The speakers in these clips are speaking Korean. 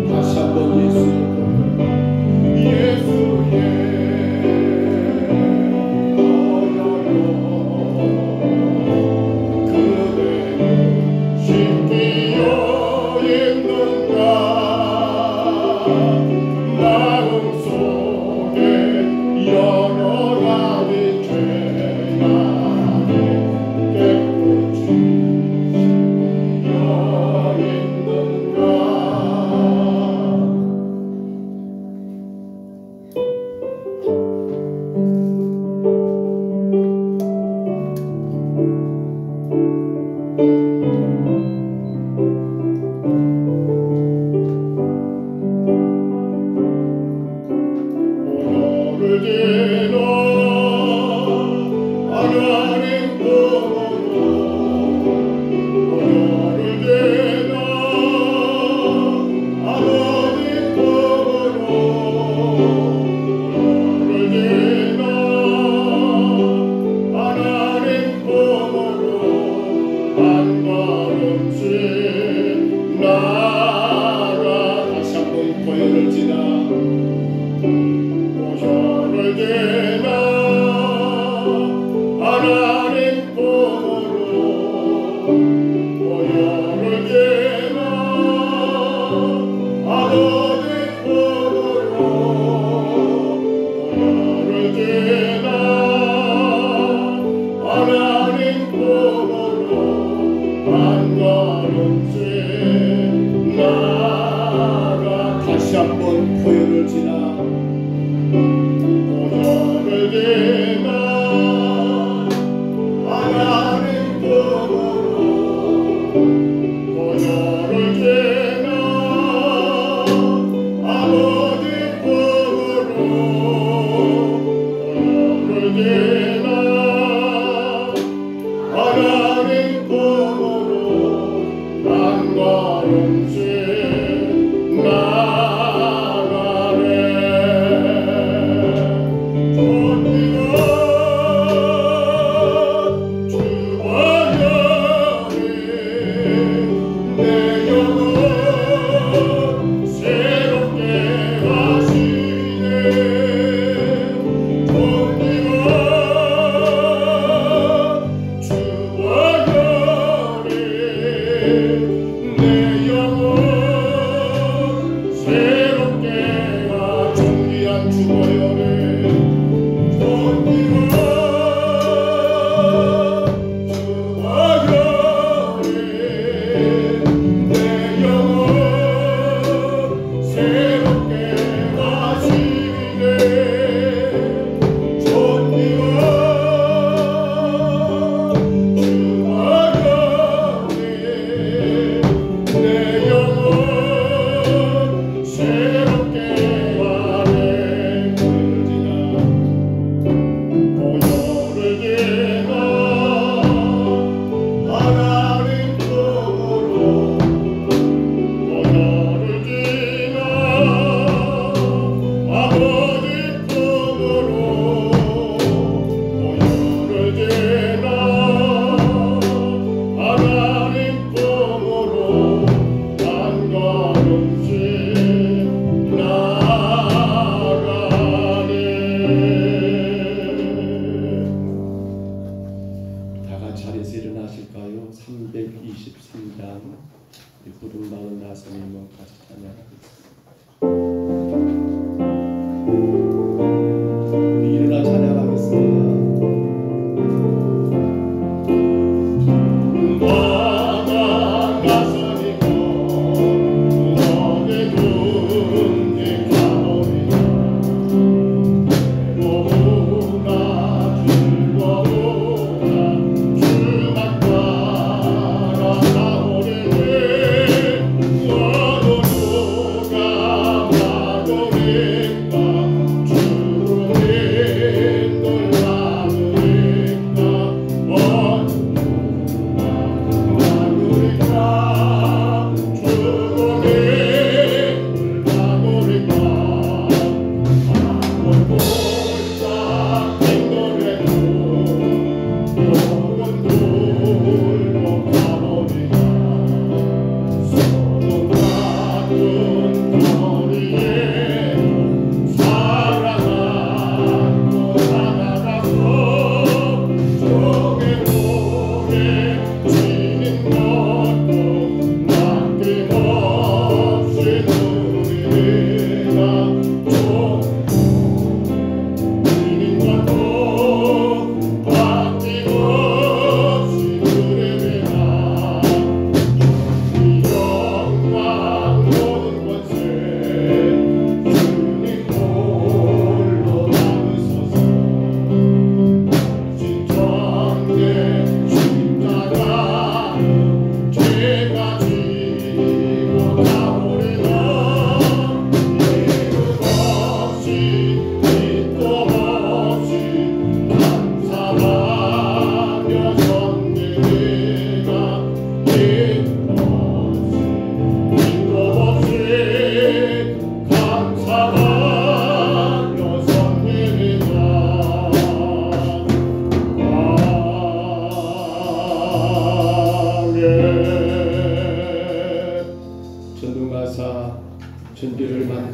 다시 한번 예수의 다시 한번 포효를 지나 포효를 지나 하나님 품으로 포효를 지나 아버지 품으로 포효를 지나 하나님 품으로 한 걸음씩 자리에서 일어나실까요? 323장 부름 받은 나선임을 같이 찬양하겠습니다. 일어나 찬양하겠습니다. 나오리니 너도 누가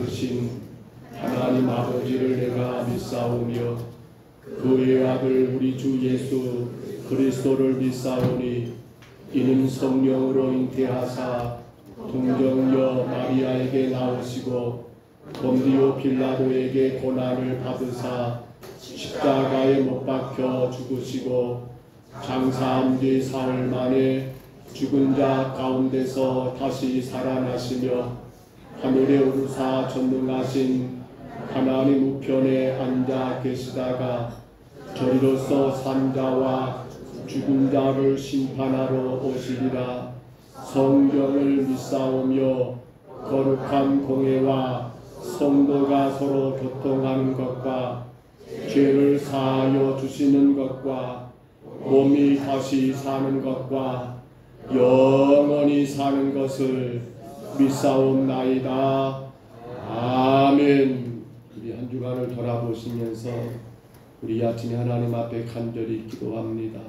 크신 하나님 아버지를 내가 믿사오며 그의 아들 우리 주 예수 그리스도를 믿사오니 이는 성령으로 잉태하사 동정녀 마리아에게 나오시고 본디오 빌라도에게 고난을 받으사 십자가에 못 박혀 죽으시고 장사한 뒤 사흘 만에 죽은 자 가운데서 다시 살아나시며 하늘에 오르사 전능하신 하나님 우편에 앉아 계시다가 저리로서 산 자와 죽은 자를 심판하러 오시리라. 성경을 믿사오며 거룩한 공회와 성도가 서로 교통하는 것과 죄를 사하여 주시는 것과 몸이 다시 사는 것과 영원히 사는 것을 믿사옵나이다. 아멘. 우리 한 주간을 돌아보시면서 우리 아침에 하나님 앞에 간절히 기도합니다.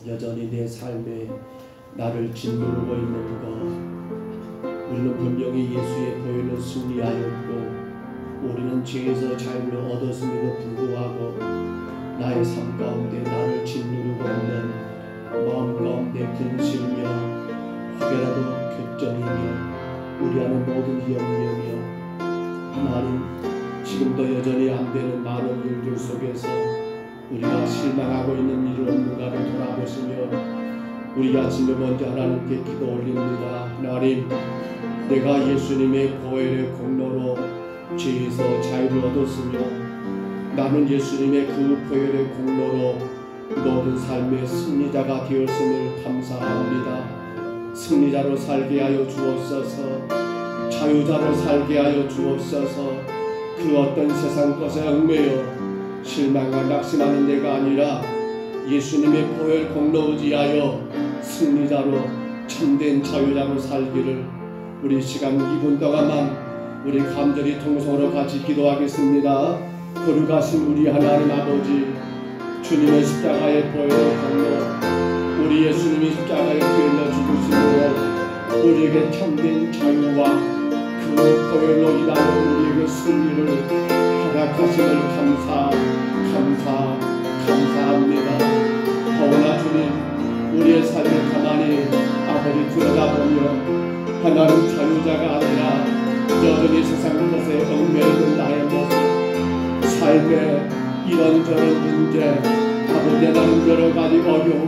여전히 내 삶에 나를 짓누르고 있는 것, 우리는 분명히 예수의 보혈로 승리하였고 우리는 죄에서 자유를 얻었음에도 불구하고 나의 삶 가운데 나를 짓누르고 있는 마음 가운데 근심이며 혹여라도 격전이며 우리 안에 모든 염려며 하나님 지금도 여전히 안 되는 많은 일들 속에서 우리가 실망하고 있는 일을 없는가를 돌아보시며 우리 아침에 먼저 하나님께 기도 올립니다. 하나님, 내가 예수님의 보혈의 공로로 죄에서 자유를 얻었으며 나는 예수님의 그 보혈의 공로로 모든 삶의 승리자가 되었음을 감사합니다. 승리자로 살게 하여 주옵소서. 자유자로 살게 하여 주옵소서. 그 어떤 세상 것에 얽매여 실망과 낙심하는 내가 아니라 예수님의 보혈 공로 의지하여 승리자로 참된 자유자로 살기를 우리 시간 2분 동안만 우리 간절히 통성으로 같이 기도하겠습니다. 거룩하신 우리 하나님 아버지, 주님의 십자가의 보혈 공로, 우리 예수님이 십자가에 뛰어져 죽으심으로 우리에게 참된 자유와 그 보혈로 인하여 우리에게 승리를 허락하심을 감사합니다. 더구나 주님, 우리의 삶을 가만히 아버지 들여다보며 하나님 자유자가 아니라 여전히 세상 것에 얽매이는 나의 모습, 삶의 이런저런 문제, 아버지 하나님 여러 가지 어려움,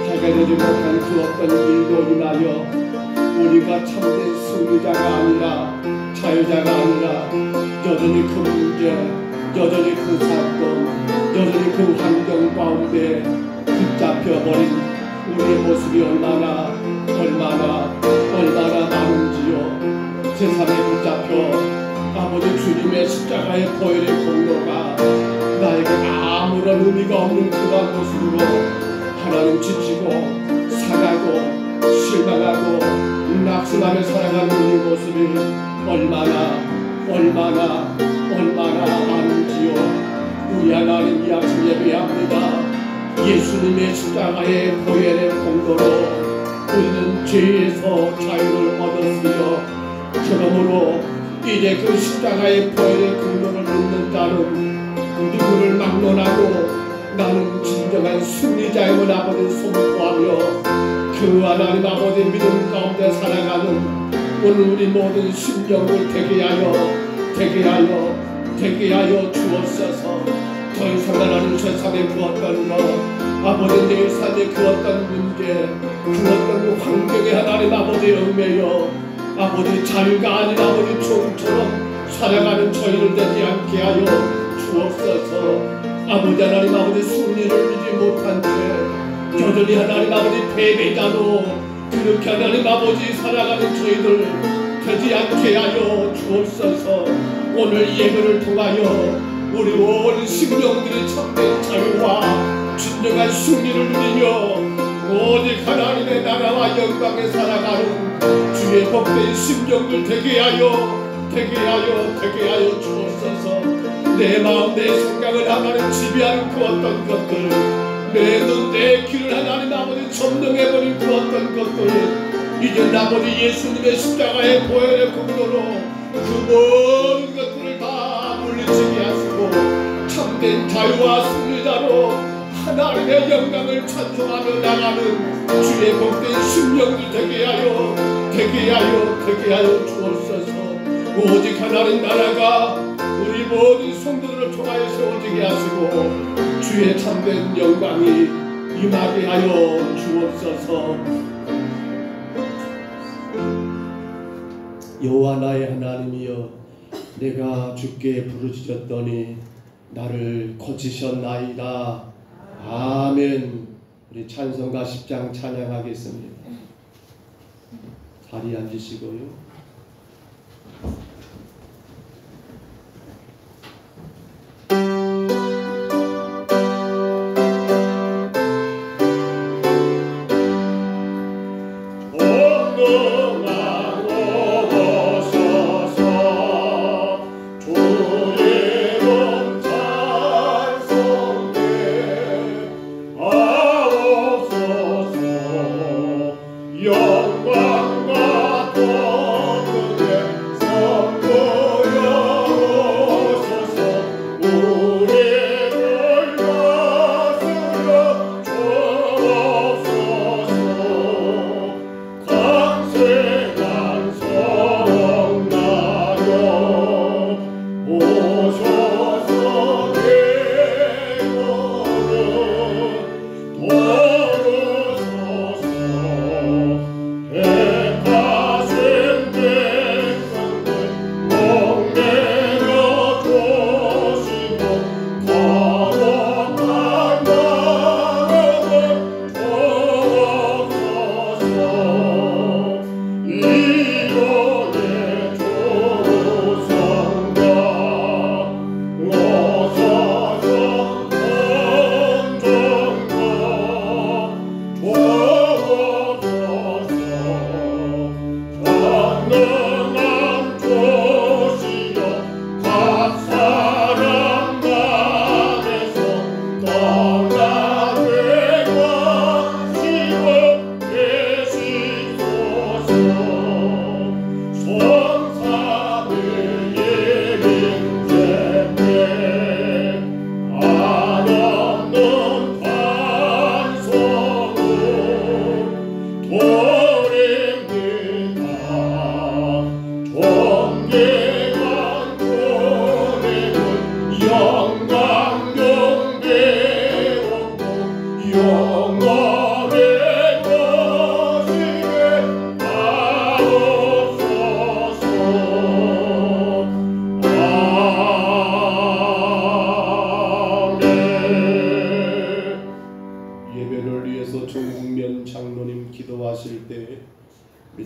해결되지 못한 그 어떤 일로 인하여 우리가 참된 승리자가 아니라 자유자가 아니라 여전히 그 문제, 여전히 그 사건, 여전히 그 환경 가운데 붙잡혀버린 우리의 모습이 얼마나 많은지요. 세상에 붙잡혀 아버지 주님의 십자가의 보혈의 공로가 나에게 아무런 의미가 없는 그러한 모습으로 하나님 지치고 상하고 실망하고 낙심하며 살아가는 우리 모습이 얼마나 많은지요. 우리 하나님 이 아침 예배합니다. 예수님의 십자가의 보혈의 공로로 우리는 죄에서 자유를 얻었으며 그러므로 이제 그 십자가의 보혈의 공로를 믿는 자는 누구를 막론하고 나는 진정한 승리자임을 아버지 선포하며 그 하나님 아버지 믿음 가운데 살아가는 오늘 우리 모든 심령을 되게 하여 주옵소서. 더 이상 나는 세상의 그 어떤 것, 아버지 내 삶의 그 어떤 문제, 그 어떤 환경에 하나님 아버지 얽매여 아버지 자유가 아닌 아버지 종처럼 살아가는 저희를 되지 않게 하여 주옵소서. 아버지 하나님 아버지 승리를 이루지 못한 채 여전히 하나님 아버지 패배자로 그렇게 하나님 아버지 살아가는 저희들 되지 않게 하여 주옵소서. 오늘 예배를 통하여 우리 온 심령들이 참된 자유와 진정한 승리를 누리며 오직 하나님의 나라와 영광에 살아가는 주의 복된 심령들 되게 하여 주옵소서. 내 마음 내 생각을 하나님 지배하는 그 어떤 것들, 내 눈 내 귀를 하나님 아버지 점령해버린 그 어떤 것들 이제 아버지 예수님의 십자가의 보혈의 공로로 그 모든 것들을 다 물리치게 하시고 참된 자유와 승리자로 하나님의 영광을 찬송하며 나가는 주의 복된 심령이 되게 하여 주옵소서. 오직 하나님 나라가 우리 모든 성도들을 통하여 세워지게 하시고 주의 참된 영광이 임하게 하여 주옵소서. 여호와 나의 하나님이여, 내가 주께 부르짖었더니 나를 고치셨나이다. 아멘. 우리 찬송가 10장 찬양하겠습니다. 자리에 앉으시고요.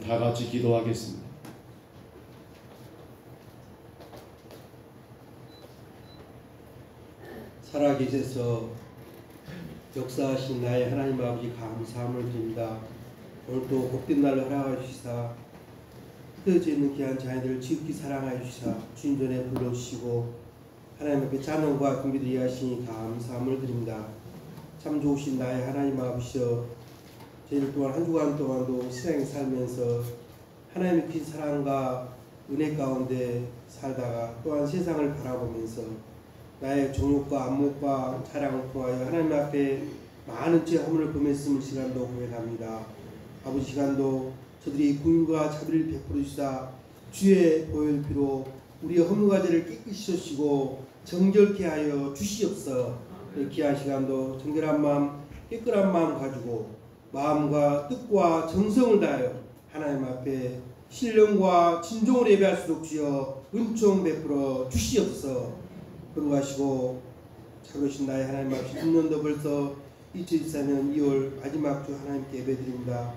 다 같이 기도하겠습니다. 살아계셔서 역사하신 나의 하나님 아버지 감사함을 드립니다. 오늘도 복된 날을 허락하시사 흩어져 있는 귀한 자녀들을 지극히 사랑하여 주시사 주님 전에 불러주시고 하나님 앞에 찬양과 경배드리게 하시니 감사함을 드립니다. 참 좋으신 나의 하나님 아버지여, 저희들 또한 한 주간 동안도 세상에 살면서 하나님의 큰 사랑과 은혜 가운데 살다가 또한 세상을 바라보면서 나의 정욕과 안목과 자랑을 통하여 하나님 앞에 많은 죄 허물을 범했음을 시간도 고백합니다. 아버지 시간도 저들이 구인과 자비를 베풀어 주시다 주의 보혈 피로 우리의 허물과 죄를 깨끗이 씻으시고 정결케 하여 주시옵소서. 귀한 시간도 정결한 마음, 깨끗한 마음 가지고 마음과 뜻과 정성을 다하여 하나님 앞에 신령과 진정으로 예배할수록 주여 은총 베풀어 주시옵소서. 거룩하시고 자비하신 나의 하나님 앞에 6년도 벌써 2024년 2월 마지막 주 하나님께 예배드립니다.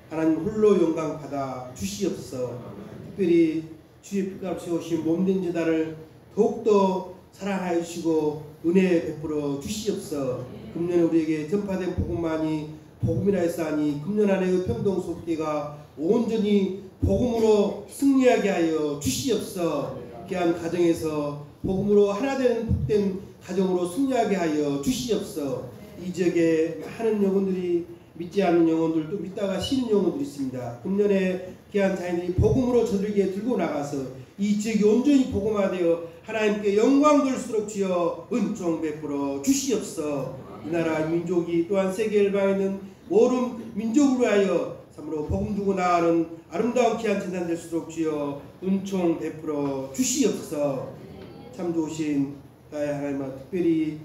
하나님 홀로 영광 받아 주시옵소서. 특별히 주의 피값 세우신 몸된 제단을 더욱더 사랑하여 주시고 은혜 베풀어 주시옵소서. 금년에 우리에게 전파된 복음만이 복음이라 했사니 금년 안에 평동 속계가 온전히 복음으로 승리하게 하여 주시옵소서. 귀한 가정에서 복음으로 하나 되는 복된 가정으로 승리하게 하여 주시옵소서. 이 지역에 많은 영혼들이 믿지 않는 영혼들, 또 믿다가 쉬는 영혼들이 있습니다. 금년에 귀한 자녀들이 복음으로 저들에게 들고 나가서 이 지역이 온전히 복음화되어 하나님께 영광 돌수록 주여 은총 베풀어 주시옵소서. 이 나라 민족이 또한 세계 열방에 있는 모든 민족을 위하여 참으로 복음 두고 나가는 아름다운 귀한 재단 될수록 주여 은총 베풀어 주시옵소서. 참 좋으신 나의 하나님아, 특별히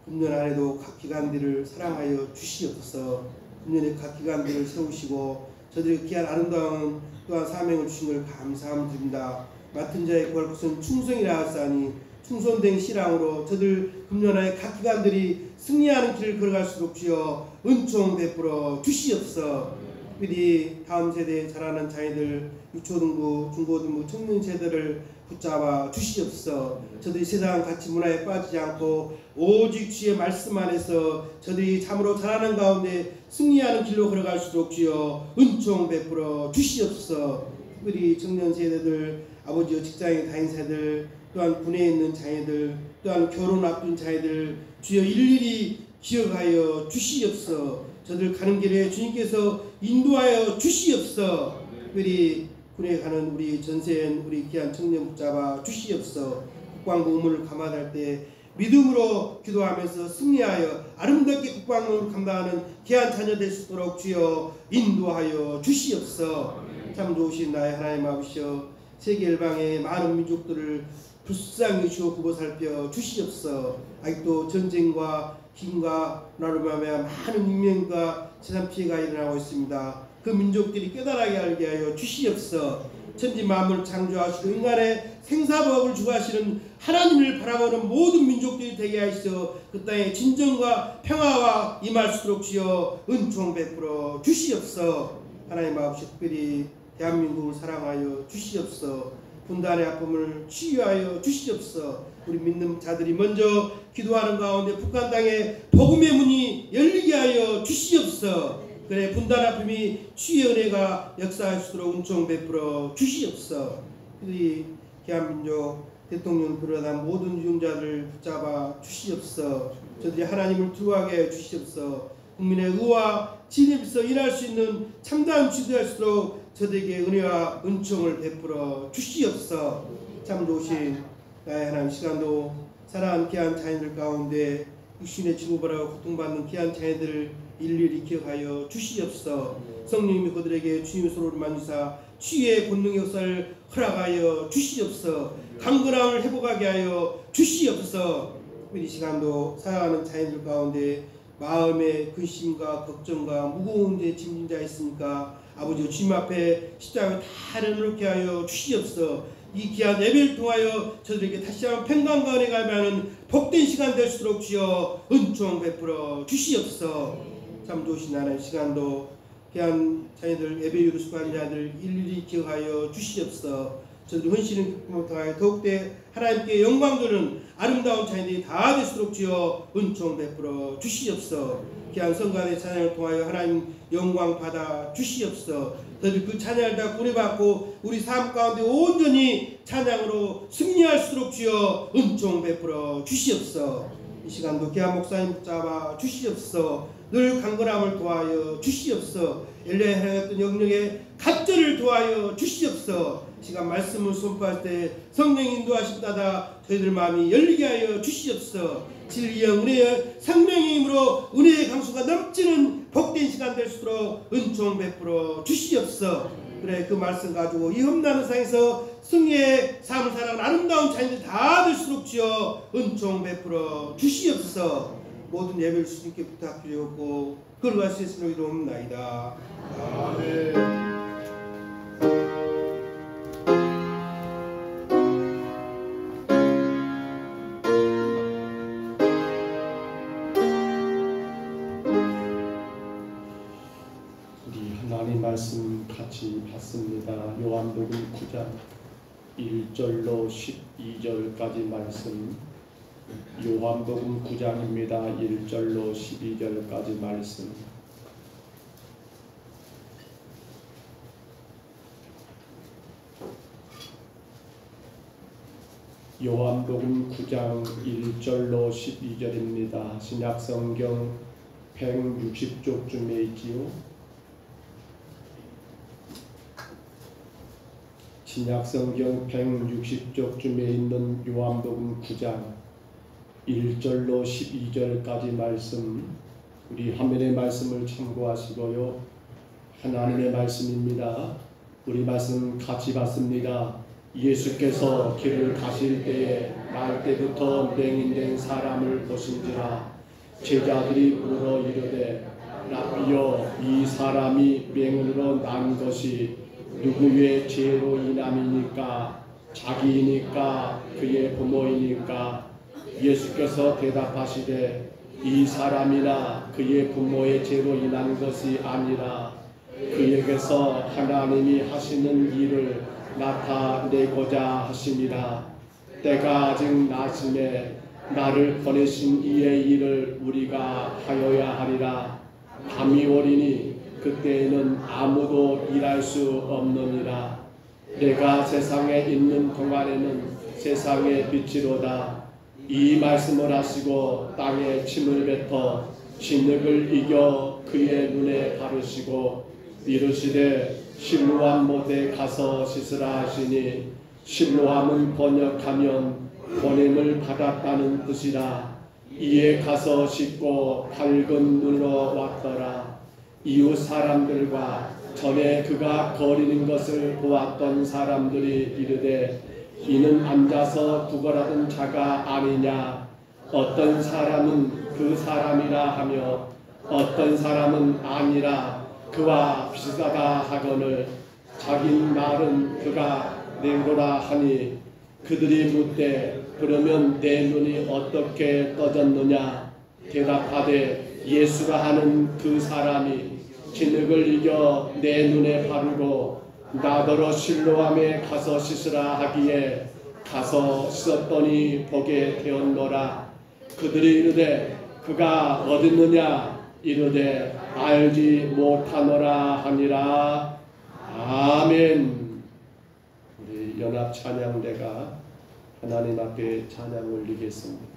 금년 안에도 각 기관들을 사랑하여 주시옵소서. 금년에 각 기관들을 세우시고 저들의 귀한 아름다운 또한 사명을 주신 걸 감사합니다. 맡은 자의 구할 것은 충성이라 하사니 충성된 신앙으로 저들 금년 안에 각 기관들이 승리하는 길을 걸어갈수록 주여 은총 베풀어 주시옵소서. 특별히 다음 세대에 자라는 자녀들, 유초등부, 중고등부, 청년 세대를 붙잡아 주시옵소서. 저들이 세상 가치 문화에 빠지지 않고 오직 주의 말씀 안에서 저들이 참으로 자라는 가운데 승리하는 길로 걸어갈수록 주여 은총 베풀어 주시옵소서. 특별히 청년 세대들, 아버지와 직장에 다닌 세대들, 또한 군에 있는 자녀들, 또한 결혼 앞둔 자녀들 주여 일일이 기억하여 주시옵소서. 저들 가는 길에 주님께서 인도하여 주시옵소서. 특별히 군에 가는 우리 전세현 우리 귀한 청년 붙잡아 주시옵소서. 국방부 의무를 감당할 때 믿음으로 기도하면서 승리하여 아름답게 국방 의무를 감당하는 귀한 자녀 될 수 있도록 주여 인도하여 주시옵소서. 참 좋으신 나의 하나님 아버지여, 세계 열방의 많은 민족들을 불쌍히 주어 보고 살펴 주시옵소서. 아직도 전쟁과 힘과 나로 말미암아 많은 인명과 재산 피해가 일어나고 있습니다. 그 민족들이 깨달하게 알게 하여 주시옵소서. 천지 만물을 창조하시고 인간의 생사법을 주관하시는 하나님을 바라보는 모든 민족들이 되게 하시어 그 땅에 진정과 평화와 임할 수 있도록 주여 은총 베풀어 주시옵소서. 하나님 아버지, 특별히 대한민국을 사랑하여 주시옵소서. 분단의 아픔을 치유하여 주시옵소서. 우리 믿는 자들이 먼저 기도하는 가운데 북한 땅에 복음의 문이 열리게 하여 주시옵소서. 그래 분단 아픔이 치유의 은혜가 역사할 수 있도록 은총 베풀어 주시옵소서. 우리 대한민족 대통령 비롯한 모든 유종자를 붙잡아 주시옵소서. 저들이 하나님을 두루하게 하여 주시옵소서. 국민의 의와 진리에서 일할 수 있는 참다운 지도할 수 있도록 저들에게 은혜와 은총을 베풀어 주시옵소서. 참 좋으신 나의 하나님, 시간도 사랑하는 귀한 자녀들 가운데 육신의 지고바라고 고통받는 귀한 자녀들을 일일이 기억하여 주시옵소서. 성령님이 그들에게 주님의 소로를 만지사 치유의 본능 역사를 허락하여 주시옵소서. 강건함을 회복하게 하여 주시옵소서. 이 시간도 사랑하는 자녀들 가운데 마음의 근심과 걱정과 무거운 데 짐진 자 있으니까 아버지 주님 앞에 십자가를 다 내놓게 하여 주시옵소서. 이 귀한 예배를 통하여 저들에게 다시 한번 평강과 은혜가 임하는 복된 시간 될 수 있도록 주여 은총 베풀어 주시옵소서. 참 좋으신 하나님, 시간도 귀한 자녀들 예배유로 수고한 자들 일일이 기억하여 주시옵소서. 저들이 헌신을 기쁨을 통하여 더욱더 하나님께 영광 돌리는 아름다운 자녀들이 다 될수록 주여 은총 베풀어 주시옵소서. 귀한 성관의 찬양을 통하여 하나님 영광 받아 주시옵소서. 저들 그 찬양을 다 꾸려받고 우리 삶 가운데 온전히 찬양으로 승리할 수 있도록 주여 은총 베풀어 주시옵소서. 이 시간도 귀한 목사님 붙잡아 주시옵소서. 늘 강건함을 도하여 주시옵소서. 엘리야의 행했던 영역의 갑절을 도하여 주시옵소서. 시간 말씀을 선포할 때 성령 인도하심 따라 저희들 마음이 열리게 하여 주시옵소서. 진리의 은혜의 생명의 힘으로 은혜의 강수가 넘치는 복된 시간 될 수 있도록 은총 베풀어 주시옵소서. 그래 그 말씀 가지고 이 험난한 상에서 승리의 삶을 살아가는 아름다운 자녀들 다 될수록 주여 은총 베풀어 주시옵소서. 모든 예배를 주님께 부탁드리옵고 그를 수 있으로 이루옵나이다. 아멘. 하나님 말씀 같이 봤습니다. 요한복음 9장 1절로 12절까지 말씀, 요한복음 9장입니다. 1절로 12절까지 말씀. 요한복음 9장 1절로 12절입니다. 신약성경 160쪽쯤에 있지요. 신약성경 160쪽쯤에 있는 요한복음 9장 1절로 12절까지 말씀, 우리 화면의 말씀을 참고하시고요. 하나님의 말씀입니다. 우리 말씀 같이 봤습니다. 예수께서 길을 가실 때에 날 때부터 맹인된 사람을 보신지라. 제자들이 물어 이르되 라비여, 이 사람이 맹인으로 난 것이 누구의 죄로 인함이니까? 자기이니까? 그의 부모이니까? 예수께서 대답하시되 이 사람이나 그의 부모의 죄로 인한 것이 아니라 그에게서 하나님이 하시는 일을 나타내고자 하심이라. 때가 아직 낮음에 나를 보내신 이의 일을 우리가 하여야 하리라. 밤이 오리니 그때에는 아무도 일할 수 없느니라. 내가 세상에 있는 동안에는 세상의 빛이로다. 이 말씀을 하시고 땅에 침을 뱉어 진흙을 이겨 그의 눈에 바르시고 이르시되 실로암 못에 가서 씻으라 하시니, 실로암은 번역하면 보냄을 받았다는 뜻이라. 이에 가서 씻고 밝은 눈으로 왔더라. 이웃 사람들과 전에 그가 거리는 것을 보았던 사람들이 이르되 이는 앉아서 구걸하던 자가 아니냐. 어떤 사람은 그 사람이라 하며 어떤 사람은 아니라 그와 비슷하다 하거늘 자기 말은 그가 내로라 하니, 그들이 묻되 그러면 내 눈이 어떻게 떠졌느냐. 대답하되 예수가 하는 그 사람이 진흙을 이겨 내 눈에 바르고 나더러 실로암에 가서 씻으라 하기에 가서 씻었더니 보게 되었노라. 그들이 이르되 그가 어딨느냐. 이르되 알지 못하노라 하니라. 아멘. 우리 연합 찬양대가 하나님 앞에 찬양 올리겠습니다.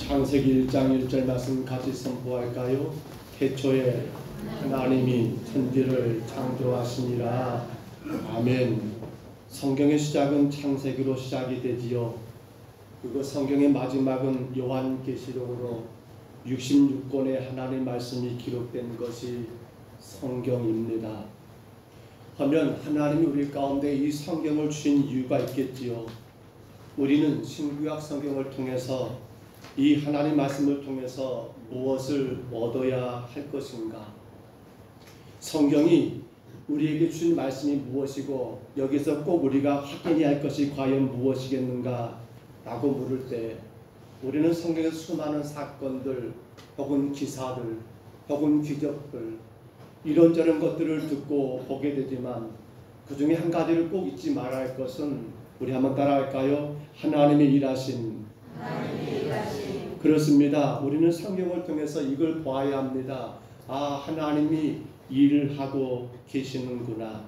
창세기 1장 1절 말씀 같이 선포할까요? 태초에 하나님이 천지를 창조하시니라. 아멘. 성경의 시작은 창세기로 시작이 되지요. 그리고 성경의 마지막은 요한계시록으로 66권의 하나님의 말씀이 기록된 것이 성경입니다. 하면 하나님이 우리 가운데 이 성경을 주신 이유가 있겠지요. 우리는 신구약 성경을 통해서 이 하나님 말씀을 통해서 무엇을 얻어야 할 것인가? 성경이 우리에게 주신 말씀이 무엇이고 여기서 꼭 우리가 확인해야 할 것이 과연 무엇이겠는가? 라고 물을 때 우리는 성경에서 수많은 사건들 혹은 기사들 혹은 기적들 이런저런 것들을 듣고 보게 되지만 그 중에 한 가지를 꼭 잊지 말아야 할 것은 우리 한번 따라할까요? 하나님의 일하심. 그렇습니다. 우리는 성경을 통해서 이걸 봐야 합니다. 아, 하나님이 일을 하고 계시는구나.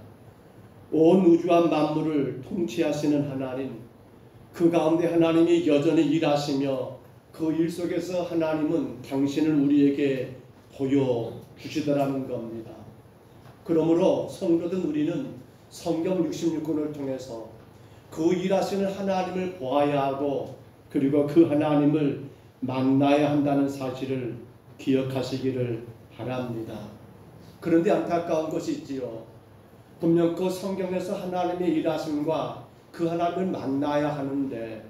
온 우주와 만물을 통치하시는 하나님, 그 가운데 하나님이 여전히 일하시며 그 일 속에서 하나님은 당신을 우리에게 보여주시더라는 겁니다. 그러므로 성도된 우리는 성경 66권을 통해서 그 일하시는 하나님을 보아야 하고 그리고 그 하나님을 만나야 한다는 사실을 기억하시기를 바랍니다. 그런데 안타까운 것이 있지요. 분명 그 성경에서 하나님의 일하심과 그 하나님을 만나야 하는데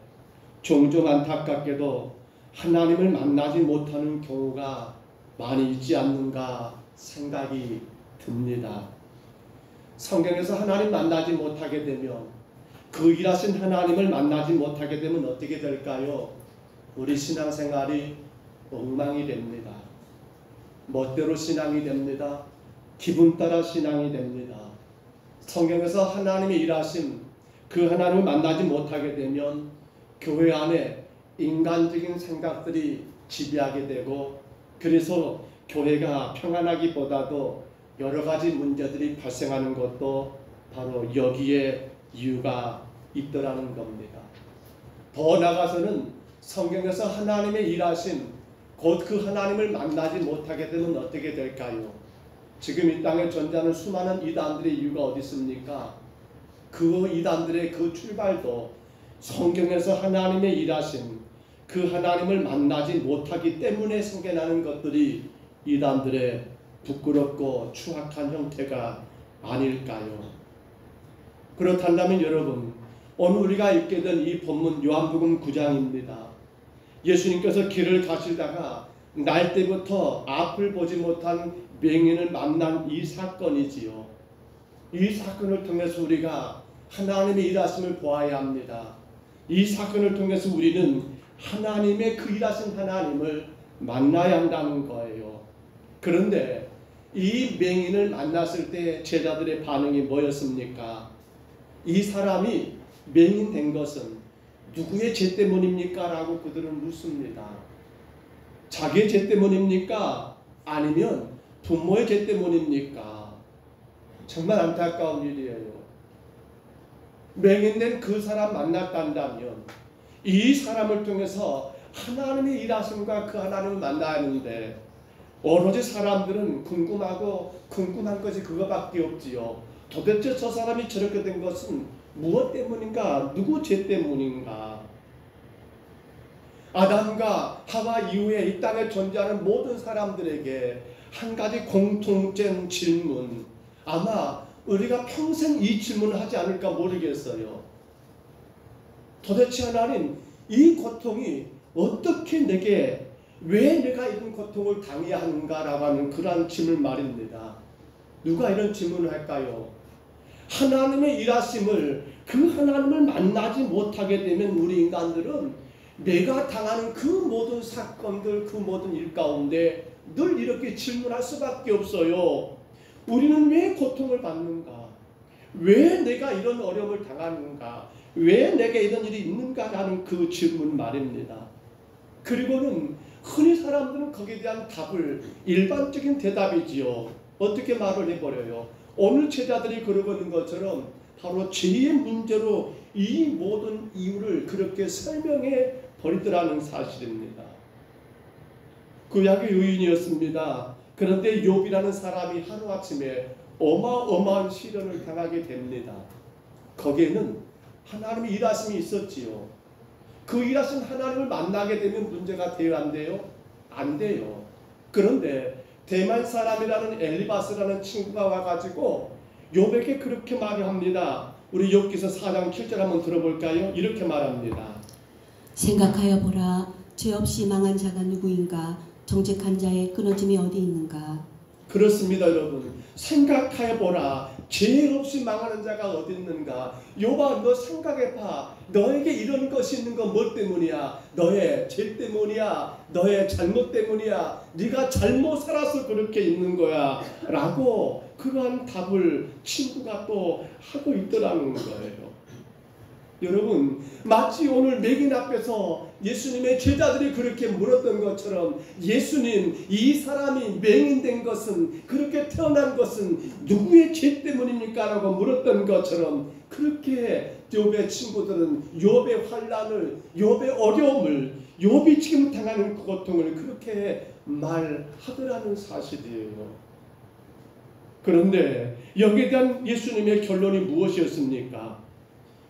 종종 안타깝게도 하나님을 만나지 못하는 경우가 많이 있지 않는가 생각이 듭니다. 성경에서 하나님 만나지 못하게 되면 그 일하신 하나님을 만나지 못하게 되면 어떻게 될까요? 우리 신앙생활이 엉망이 됩니다. 멋대로 신앙이 됩니다. 기분 따라 신앙이 됩니다. 성경에서 하나님의 일하심 그 하나님을 만나지 못하게 되면 교회 안에 인간적인 생각들이 지배하게 되고 그래서 교회가 평안하기보다도 여러 가지 문제들이 발생하는 것도 바로 여기에 이유가 있더라는 겁니다. 더 나아가서는 성경에서 하나님의 일하심 곧 그 하나님을 만나지 못하게 되면 어떻게 될까요? 지금 이 땅에 존재하는 수많은 이단들의 이유가 어디 있습니까? 그 이단들의 그 출발도 성경에서 하나님의 일하심 그 하나님을 만나지 못하기 때문에 생겨나는 것들이 이단들의 부끄럽고 추악한 형태가 아닐까요? 그렇다면 여러분 오늘 우리가 읽게 된 이 본문 요한복음 9장입니다. 예수님께서 길을 가시다가 날 때부터 앞을 보지 못한 맹인을 만난 이 사건이지요. 이 사건을 통해서 우리가 하나님의 일하심을 보아야 합니다. 이 사건을 통해서 우리는 하나님의 그 일하신 하나님을 만나야 한다는 거예요. 그런데 이 맹인을 만났을 때 제자들의 반응이 뭐였습니까? 이 사람이 맹인 된 것은 누구의 죄 때문입니까? 라고 그들은 묻습니다. 자기의 죄 때문입니까? 아니면 부모의 죄 때문입니까? 정말 안타까운 일이에요. 맹인된 그 사람 만났단다면 이 사람을 통해서 하나님의 일하심과 그 하나님을 만나야 하는데 오로지 사람들은 궁금한 것이 그거밖에 없지요. 도대체 저 사람이 저렇게 된 것은 무엇 때문인가? 누구 죄 때문인가? 아담과 하와 이후에 이 땅에 존재하는 모든 사람들에게 한 가지 공통된 질문, 아마 우리가 평생 이 질문을 하지 않을까 모르겠어요. 도대체 하나님, 이 고통이 어떻게 내게, 왜 내가 이런 고통을 당해야 하는가라고 하는 그러한 질문 말입니다. 누가 이런 질문을 할까요? 하나님의 일하심을 그 하나님을 만나지 못하게 되면 우리 인간들은 내가 당하는 그 모든 사건들, 그 모든 일 가운데 늘 이렇게 질문할 수밖에 없어요. 우리는 왜 고통을 받는가? 왜 내가 이런 어려움을 당하는가? 왜 내게 이런 일이 있는가라는 그 질문 말입니다. 그리고는 흔히 사람들은 거기에 대한 답을 일반적인 대답이지요. 어떻게 말을 해버려요? 오늘 제자들이 그러고 있는 것처럼 바로 죄의 문제로 이 모든 이유를 그렇게 설명해 버리더라는 사실입니다. 구약의 의인이었습니다. 그런데 욥이라는 사람이 하루아침에 어마어마한 시련을 당하게 됩니다. 거기에는 하나님의 일하심이 있었지요. 그 일하신 하나님을 만나게 되면 문제가 돼요, 안 돼요? 안 돼요. 그런데 대만 사람이라는 엘리바스라는 친구가 와가지고 욥에게 그렇게 말을 합니다. 우리 욥기서 4장 7절 한번 들어볼까요? 이렇게 말합니다. 생각하여 보라, 죄 없이 망한 자가 누구인가? 정직한 자의 끊어짐이 어디 있는가? 그렇습니다, 여러분. 생각하여 보라, 죄 없이 망하는 자가 어디 있는가? 욥아, 너 생각해봐. 너에게 이런 것이 있는 건 뭐 때문이야? 너의 죄 때문이야? 너의 잘못 때문이야? 네가 잘못 살아서 그렇게 있는 거야 라고 그러한 답을 친구가 또 하고 있더라는 거예요. 여러분, 마치 오늘 맹인 앞에서 예수님의 제자들이 그렇게 물었던 것처럼 예수님, 이 사람이 맹인된 것은, 그렇게 태어난 것은 누구의 죄 때문입니까? 라고 물었던 것처럼 그렇게 욥의 친구들은 욥의 환난을, 욥의 어려움을, 욥이 지금 당하는 고통을 그렇게 말하더라는 사실이에요. 그런데 여기에 대한 예수님의 결론이 무엇이었습니까?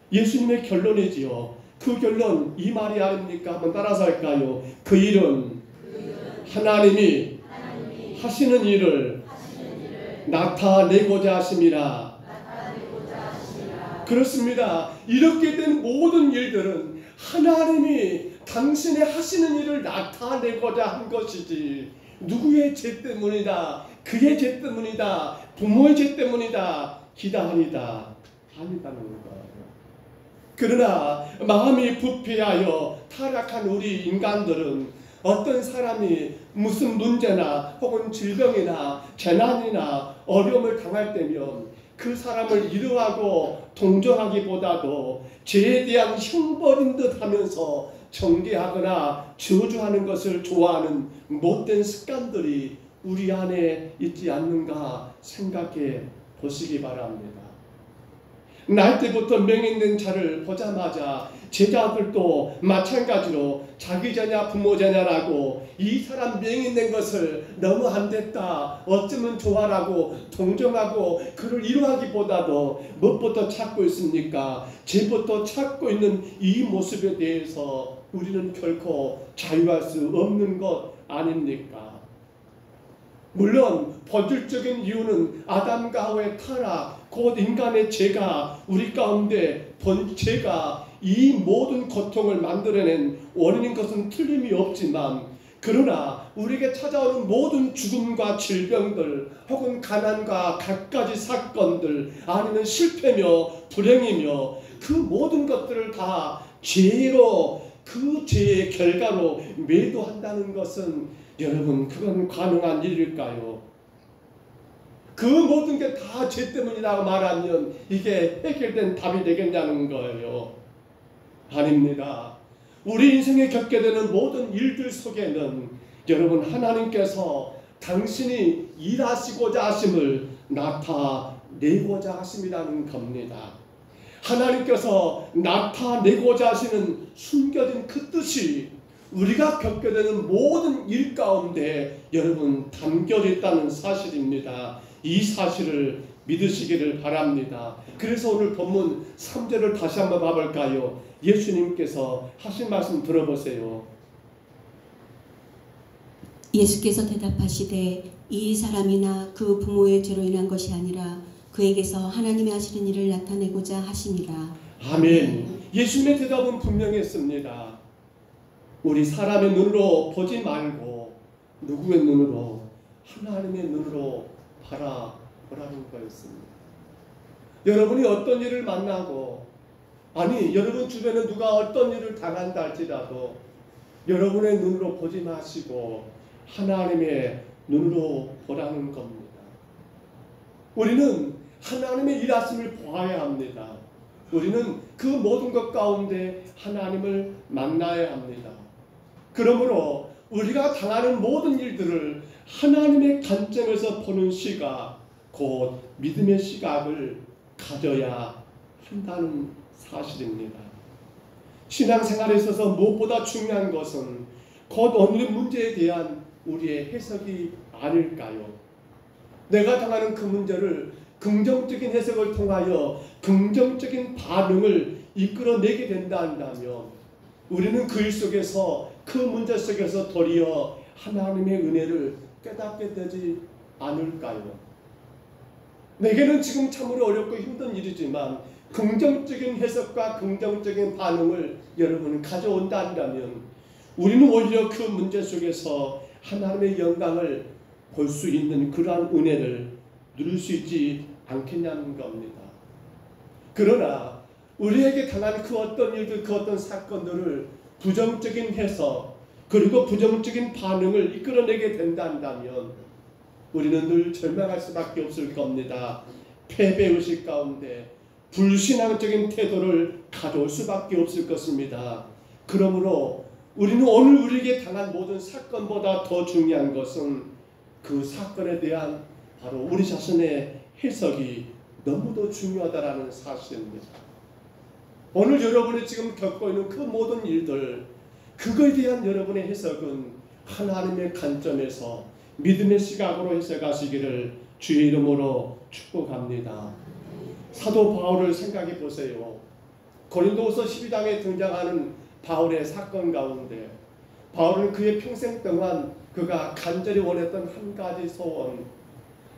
예수님의 결론이지요. 그 결론 이 말이 아닙니까? 한번 따라서 할까요? 그 일은 하나님이 하시는 일을 나타내고자 하심이라. 그렇습니다. 이렇게 된 모든 일들은 하나님이 당신의 하시는 일을 나타내고자 한 것이지, 누구의 죄 때문이다, 그의 죄 때문이다, 부모의 죄 때문이다, 기다하니다 아니다는 거예요. 그러나 마음이 부패하여 타락한 우리 인간들은 어떤 사람이 무슨 문제나 혹은 질병이나 재난이나 어려움을 당할 때면 그 사람을 위로하고 동정하기보다도 죄에 대한 형벌인 듯 하면서 정죄하거나 저주하는 것을 좋아하는 못된 습관들이 우리 안에 있지 않는가 생각해 보시기 바랍니다. 날 때부터 맹인된 자를 보자마자 제자들도 마찬가지로 자기 자냐 부모 자냐라고 이 사람 맹인된 것을 너무 안 됐다, 어쩌면 좋아라고 동정하고 그를 위로하기보다도 무엇부터 찾고 있습니까? 죄부터 찾고 있는 이 모습에 대해서 우리는 결코 자유할 수 없는 것 아닙니까? 물론 본질적인 이유는 아담과 하와의 타락, 곧 인간의 죄가 우리 가운데 죄가 이 모든 고통을 만들어낸 원인인 것은 틀림이 없지만, 그러나 우리에게 찾아오는 모든 죽음과 질병들 혹은 가난과 갖가지 사건들 아니면 실패며 불행이며 그 모든 것들을 다 죄로, 그 죄의 결과로 매도한다는 것은 여러분, 그건 가능한 일일까요? 그 모든 게 다 죄 때문이라고 말하면 이게 해결된 답이 되겠냐는 거예요. 아닙니다. 우리 인생에 겪게 되는 모든 일들 속에는 여러분, 하나님께서 당신이 일하시고자 하심을 나타내고자 하심이라는 겁니다. 하나님께서 나타내고자 하시는 숨겨진 그 뜻이 우리가 겪게 되는 모든 일 가운데 여러분 담겨져 있다는 사실입니다. 이 사실을 믿으시기를 바랍니다. 그래서 오늘 본문 3절을 다시 한번 봐볼까요? 예수님께서 하신 말씀 들어보세요. 예수께서 대답하시되 이 사람이나 그 부모의 죄로 인한 것이 아니라 그에게서 하나님이 하시는 일을 나타내고자 하심이라. 아멘. 예수님의 대답은 분명했습니다. 우리 사람의 눈으로 보지 말고 누구의 눈으로? 하나님의 눈으로 바라보라는 거였습니다. 여러분이 어떤 일을 만나고, 아니 여러분 주변에 누가 어떤 일을 당한다 할지라도 여러분의 눈으로 보지 마시고 하나님의 눈으로 보라는 겁니다. 우리는 하나님의 일하심을 보아야 합니다. 우리는 그 모든 것 가운데 하나님을 만나야 합니다. 그러므로 우리가 당하는 모든 일들을 하나님의 관점에서 보는 시각, 곧 믿음의 시각을 가져야 한다는 사실입니다. 신앙생활에 있어서 무엇보다 중요한 것은 곧 어느 문제에 대한 우리의 해석이 아닐까요? 내가 당하는 그 문제를 긍정적인 해석을 통하여 긍정적인 반응을 이끌어내게 된다 한다면 우리는 그 일 속에서 그 문제 속에서 도리어 하나님의 은혜를 깨닫게 되지 않을까요? 내게는 지금 참으로 어렵고 힘든 일이지만 긍정적인 해석과 긍정적인 반응을 여러분은 가져온다 한다면 우리는 오히려 그 문제 속에서 하나님의 영광을 볼 수 있는 그러한 은혜를 누릴 수 있지 않겠냐는 겁니다. 그러나 우리에게 당한 그 어떤 일들, 그 어떤 사건들을 부정적인 해석 그리고 부정적인 반응을 이끌어내게 된다면 우리는 늘 절망할 수밖에 없을 겁니다. 패배의식 가운데 불신앙적인 태도를 가져올 수밖에 없을 것입니다. 그러므로 우리는 오늘 우리에게 당한 모든 사건보다 더 중요한 것은 그 사건에 대한 바로 우리 자신의 해석이 너무도 중요하다는 사실입니다. 오늘 여러분이 지금 겪고 있는 그 모든 일들, 그거에 대한 여러분의 해석은 하나님의 관점에서 믿음의 시각으로 해석하시기를 주의 이름으로 축복합니다. 사도 바울을 생각해 보세요. 고린도후서 12장에 등장하는 바울의 사건 가운데 바울은 그의 평생 동안 그가 간절히 원했던 한 가지 소원,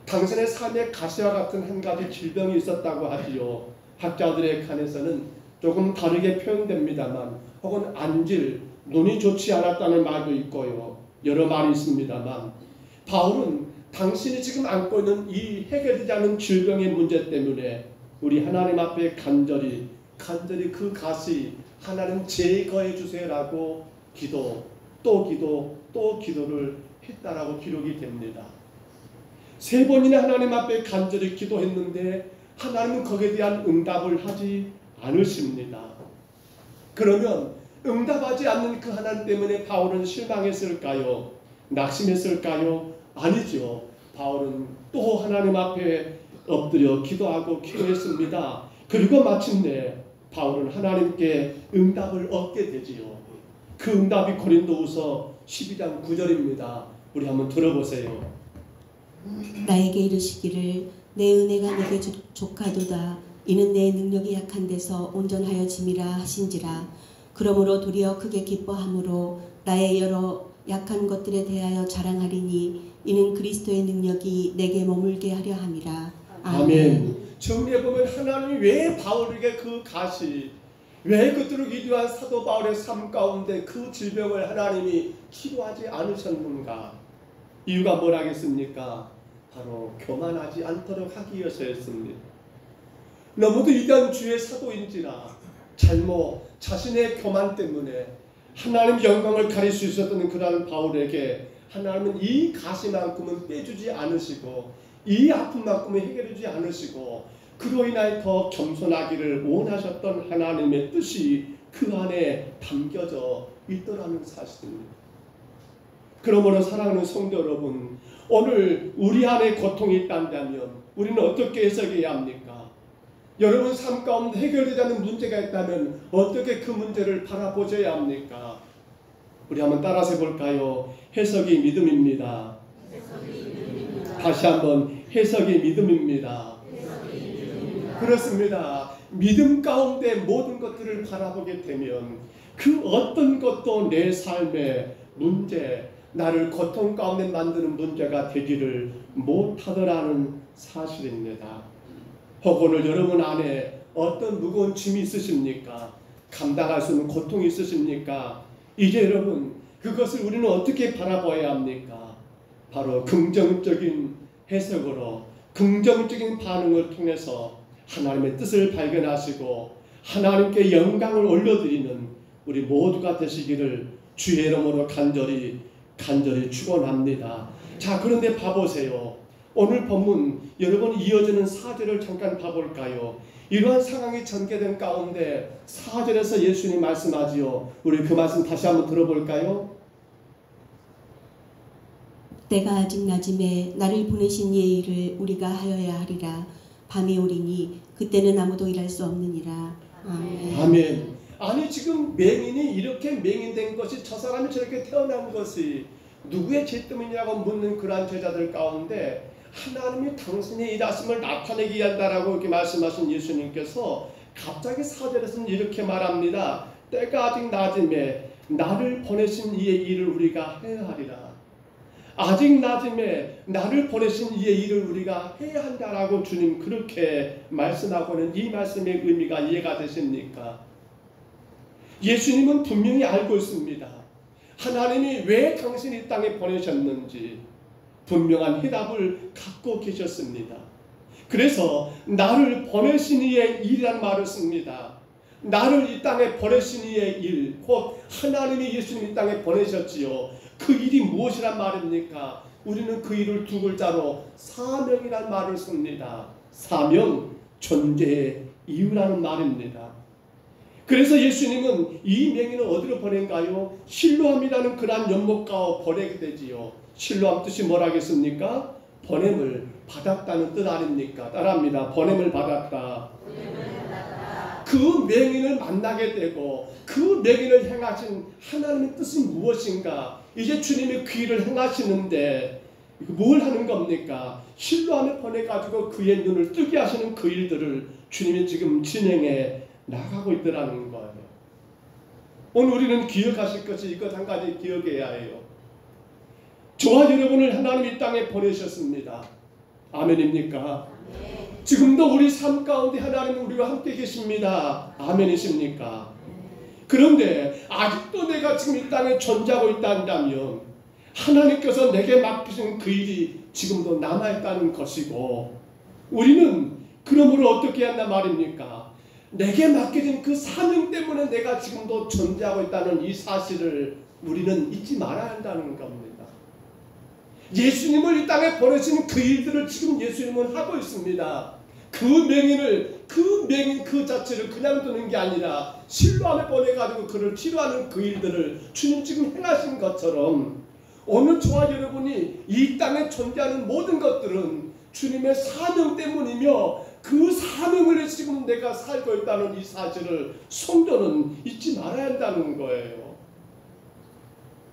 당신의 삶의 가시와 같은 한 가지 질병이 있었다고 하지요. 학자들의 칸에서는 조금 다르게 표현됩니다만 혹은 안질, 눈이 좋지 않았다는 말도 있고요. 여러 말이 있습니다만 바울은 당신이 지금 안고 있는 이 해결되지 않은 질병의 문제 때문에 우리 하나님 앞에 간절히 그 가시 하나님 제거해 주세요라고 기도, 또 기도, 또 기도를 했다라고 기록이 됩니다. 3번이나 하나님 앞에 간절히 기도했는데 하나님은 거기에 대한 응답을 하지 않으십니다. 그러면 응답하지 않는 그 하나님 때문에 바울은 실망했을까요? 낙심했을까요? 아니죠. 바울은 또 하나님 앞에 엎드려 기도하고 기도했습니다. 그리고 마침내 바울은 하나님께 응답을 얻게 되지요. 그 응답이 고린도후서 12장 9절입니다. 우리 한번 들어보세요. 나에게 이르시기를 내 은혜가 내게 족하도다. 이는 내 능력이 약한 데서 온전하여 짐이라 하신지라. 그러므로 도리어 크게 기뻐함으로 나의 여러 약한 것들에 대하여 자랑하리니 이는 그리스도의 능력이 내게 머물게 하려 함이라. 아멘. 정리해보면 하나님이 왜 바울에게 그 가시, 왜 그토록 위대한 사도 바울의 삶 가운데 그 질병을 하나님이 치료하지 않으셨는가? 이유가 뭐라겠습니까? 바로 교만하지 않도록 하기 위해서였습니다. 너무도 위대한 주의 사도인지라 자신의 교만 때문에 하나님 영광을 가릴 수 있었던 그러한 바울에게 하나님은 이 가시만큼은 빼주지 않으시고 이 아픔만큼은 해결해주지 않으시고 그로 인하여 더 겸손하기를 원하셨던 하나님의 뜻이 그 안에 담겨져 있더라는 사실입니다. 그러므로 사랑하는 성도 여러분, 오늘 우리 안에 고통이 있다면 우리는 어떻게 해석해야 합니까? 여러분 삶 가운데 해결되지 않는 문제가 있다면 어떻게 그 문제를 바라보셔야 합니까? 우리 한번 따라서 해볼까요? 해석이 믿음입니다. 다시 한번 해석이 믿음입니다. 그렇습니다. 믿음 가운데 모든 것들을 바라보게 되면 그 어떤 것도 내 삶의 문제, 나를 고통 가운데 만드는 문제가 되기를 못하더라는 사실입니다. 혹은 오늘 여러분 안에 어떤 무거운 짐이 있으십니까? 감당할 수 있는 고통이 있으십니까? 이제 여러분 그것을 우리는 어떻게 바라봐야 합니까? 바로 긍정적인 해석으로 긍정적인 반응을 통해서 하나님의 뜻을 발견하시고 하나님께 영광을 올려드리는 우리 모두가 되시기를 주의 이름으로 간절히 축원합니다. 자, 그런데 봐보세요. 오늘 본문 여러분 이어지는 4절을 잠깐 봐볼까요? 이러한 상황이 전개된 가운데 4절에서 예수님 말씀하지요. 우리 그 말씀 다시 한번 들어볼까요? 때가 아직 낮음에 나를 보내신 이의 일을 우리가 하여야 하리라. 밤이 오리니 그때는 아무도 일할 수 없느니라. 아멘. 아멘. 아니 지금 맹인이 이렇게 맹인된 것이 저 사람이 저렇게 태어난 것이 누구의 죄 때문이냐고 묻는 그러한 제자들 가운데 하나님이 당신의 일하심을 나타내게 한다라고 이렇게 말씀하신 예수님께서 갑자기 4절에서는 이렇게 말합니다. 때가 아직 낮음에 나를 보내신 이의 일을 우리가 해야 하리라. 아직 낮음에 나를 보내신 이의 일을 우리가 해야 한다라고 주님 그렇게 말씀하고는 이 말씀의 의미가 이해가 되십니까? 예수님은 분명히 알고 있습니다. 하나님이 왜 당신이 이 땅에 보내셨는지 분명한 해답을 갖고 계셨습니다. 그래서 나를 보내신 이의 일이라는 말을 씁니다. 나를 이 땅에 보내신 이의 일, 곧 하나님이 예수님 이 땅에 보내셨지요. 그 일이 무엇이란 말입니까? 우리는 그 일을 두 글자로 사명이란 말을 씁니다. 사명, 존재의 이유라는 말입니다. 그래서 예수님은 이 맹인을 어디로 보낸가요? 실로암이라는 그러한 연못가로 보내게 되지요. 실로암 뜻이 뭐라겠습니까? 보냄을 받았다는 뜻 아닙니까? 따라합니다. 보냄을 받았다. 그 맹인을 만나게 되고 그 맹인을 행하신 하나님의 뜻이 무엇인가? 이제 주님의 그 일을 행하시는데 뭘 하는 겁니까? 실로암에 보내가지고 그의 눈을 뜨게 하시는 그 일들을 주님이 지금 진행해 나가고 있더라는 거예요. 오늘 우리는 기억하실 것이 이것 한 가지 기억해야 해요. 저와 여러분을 하나님이 이 땅에 보내셨습니다. 아멘입니까? 아멘. 지금도 우리 삶 가운데 하나님은 우리와 함께 계십니다. 아멘이십니까? 그런데 아직도 내가 지금 이 땅에 존재하고 있다면 하나님께서 내게 맡기신 그 일이 지금도 남아있다는 것이고 우리는 그러므로 어떻게 한다 말입니까? 내게 맡겨진 그 사명 때문에 내가 지금도 존재하고 있다는 이 사실을 우리는 잊지 말아야 한다는 겁니다. 예수님을 이 땅에 보내신 그 일들을 지금 예수님은 하고 있습니다. 그 맹인 그 자체를 그냥 두는 게 아니라 실로암에 보내가지고 그를 치료하는 그 일들을 주님 지금 행하신 것처럼 오늘 저와 여러분이 이 땅에 존재하는 모든 것들은 주님의 사명 때문이며 그 사명을 지금 내가 살고 있다는 이 사실을 성도는 잊지 말아야 한다는 거예요.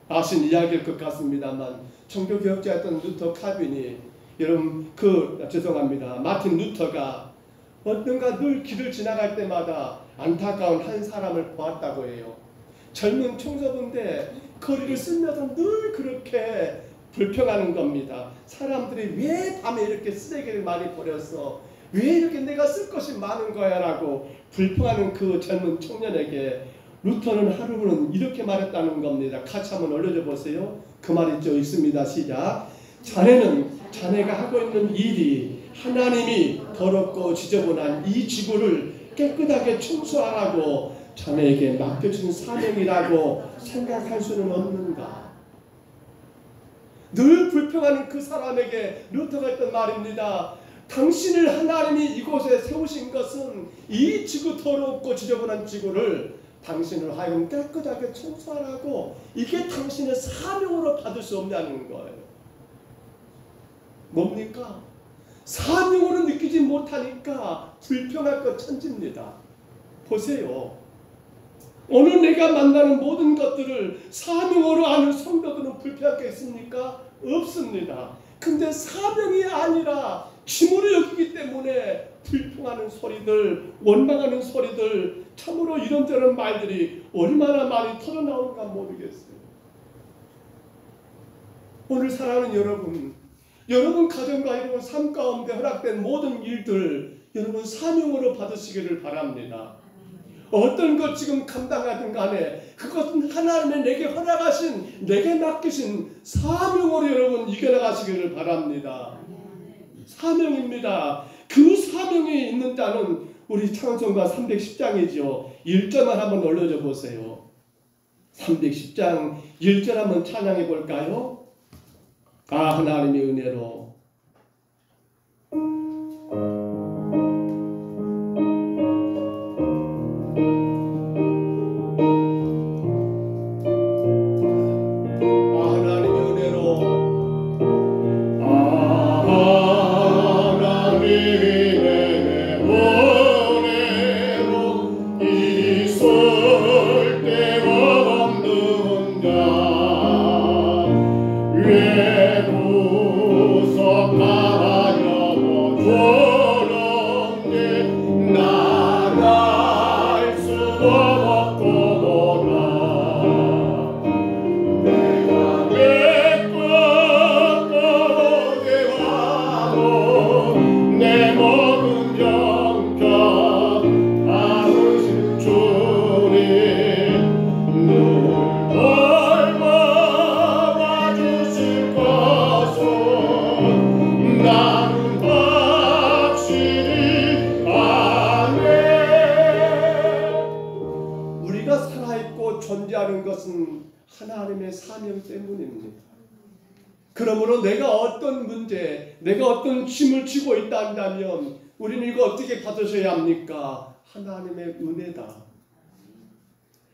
아신 이야기일 것 같습니다만 종교개혁자였던 루터 칼빈이 여러분 죄송합니다. 마틴 루터가 어떤가 늘 길을 지나갈 때마다 안타까운 한 사람을 보았다고 해요. 젊은 총서인데 거리를 쓰면서 늘 그렇게 불평하는 겁니다. 사람들이 왜 밤에 이렇게 쓰레기를 많이 버렸어? 왜 이렇게 내가 쓸 것이 많은 거야? 라고 불평하는 그 젊은 청년에게 루터는 하루는 이렇게 말했다는 겁니다. 같이 한번 올려줘 보세요. 그 말 있습니다. 시작. 자네는 자네가 하고 있는 일이 하나님이 더럽고 지저분한 이 지구를 깨끗하게 청소하라고 자네에게 맡겨진 사명이라고 생각할 수는 없는가? 늘 불평하는 그 사람에게 루터가 했던 말입니다. 당신을 하나님이 이곳에 세우신 것은 이 지구 더럽고 지저분한 지구를 당신을 하여금 깨끗하게 청소하라고 이게 당신의 사명으로 받을 수 없냐는 거예요. 뭡니까? 사명으로 느끼지 못하니까 불평할 것 천지입니다. 보세요. 오늘 내가 만나는 모든 것들을 사명으로 아는 성도들은 불평하겠습니까? 없습니다. 근데 사명이 아니라 짐으로 여기기 때문에 불평하는 소리들, 원망하는 소리들, 참으로 이런저런 말들이 얼마나 많이 터져나오는가 모르겠어요. 오늘 사랑하는 여러분 가정과 여러분 삶 가운데 허락된 모든 일들 여러분 사명으로 받으시기를 바랍니다. 어떤 것 지금 감당하든 간에 그것은 하나님의 내게 허락하신 내게 맡기신 사명으로 여러분 이겨나가시기를 바랍니다. 사명입니다. 그 사명이 있는 자는 우리 찬송가 310장이죠. 1절만 한번 올려줘 보세요. 310장 1절 한번 찬양해 볼까요? 아 하나님의 은혜로 외구석 바라려고 조롱해 나갈 수도 없고 보라 내가 메꿨고 대화로 내 몸은 영평 아우신 주님 늘 돌봐와 주실 것을 나는 확실히 아네. 우리가 살아있고 존재하는 것은 하나님의 사명 때문입니다. 그러므로 내가 어떤 문제, 내가 어떤 짐을 지고 있다 한다면 우리는 이거 어떻게 받으셔야 합니까? 하나님의 은혜다.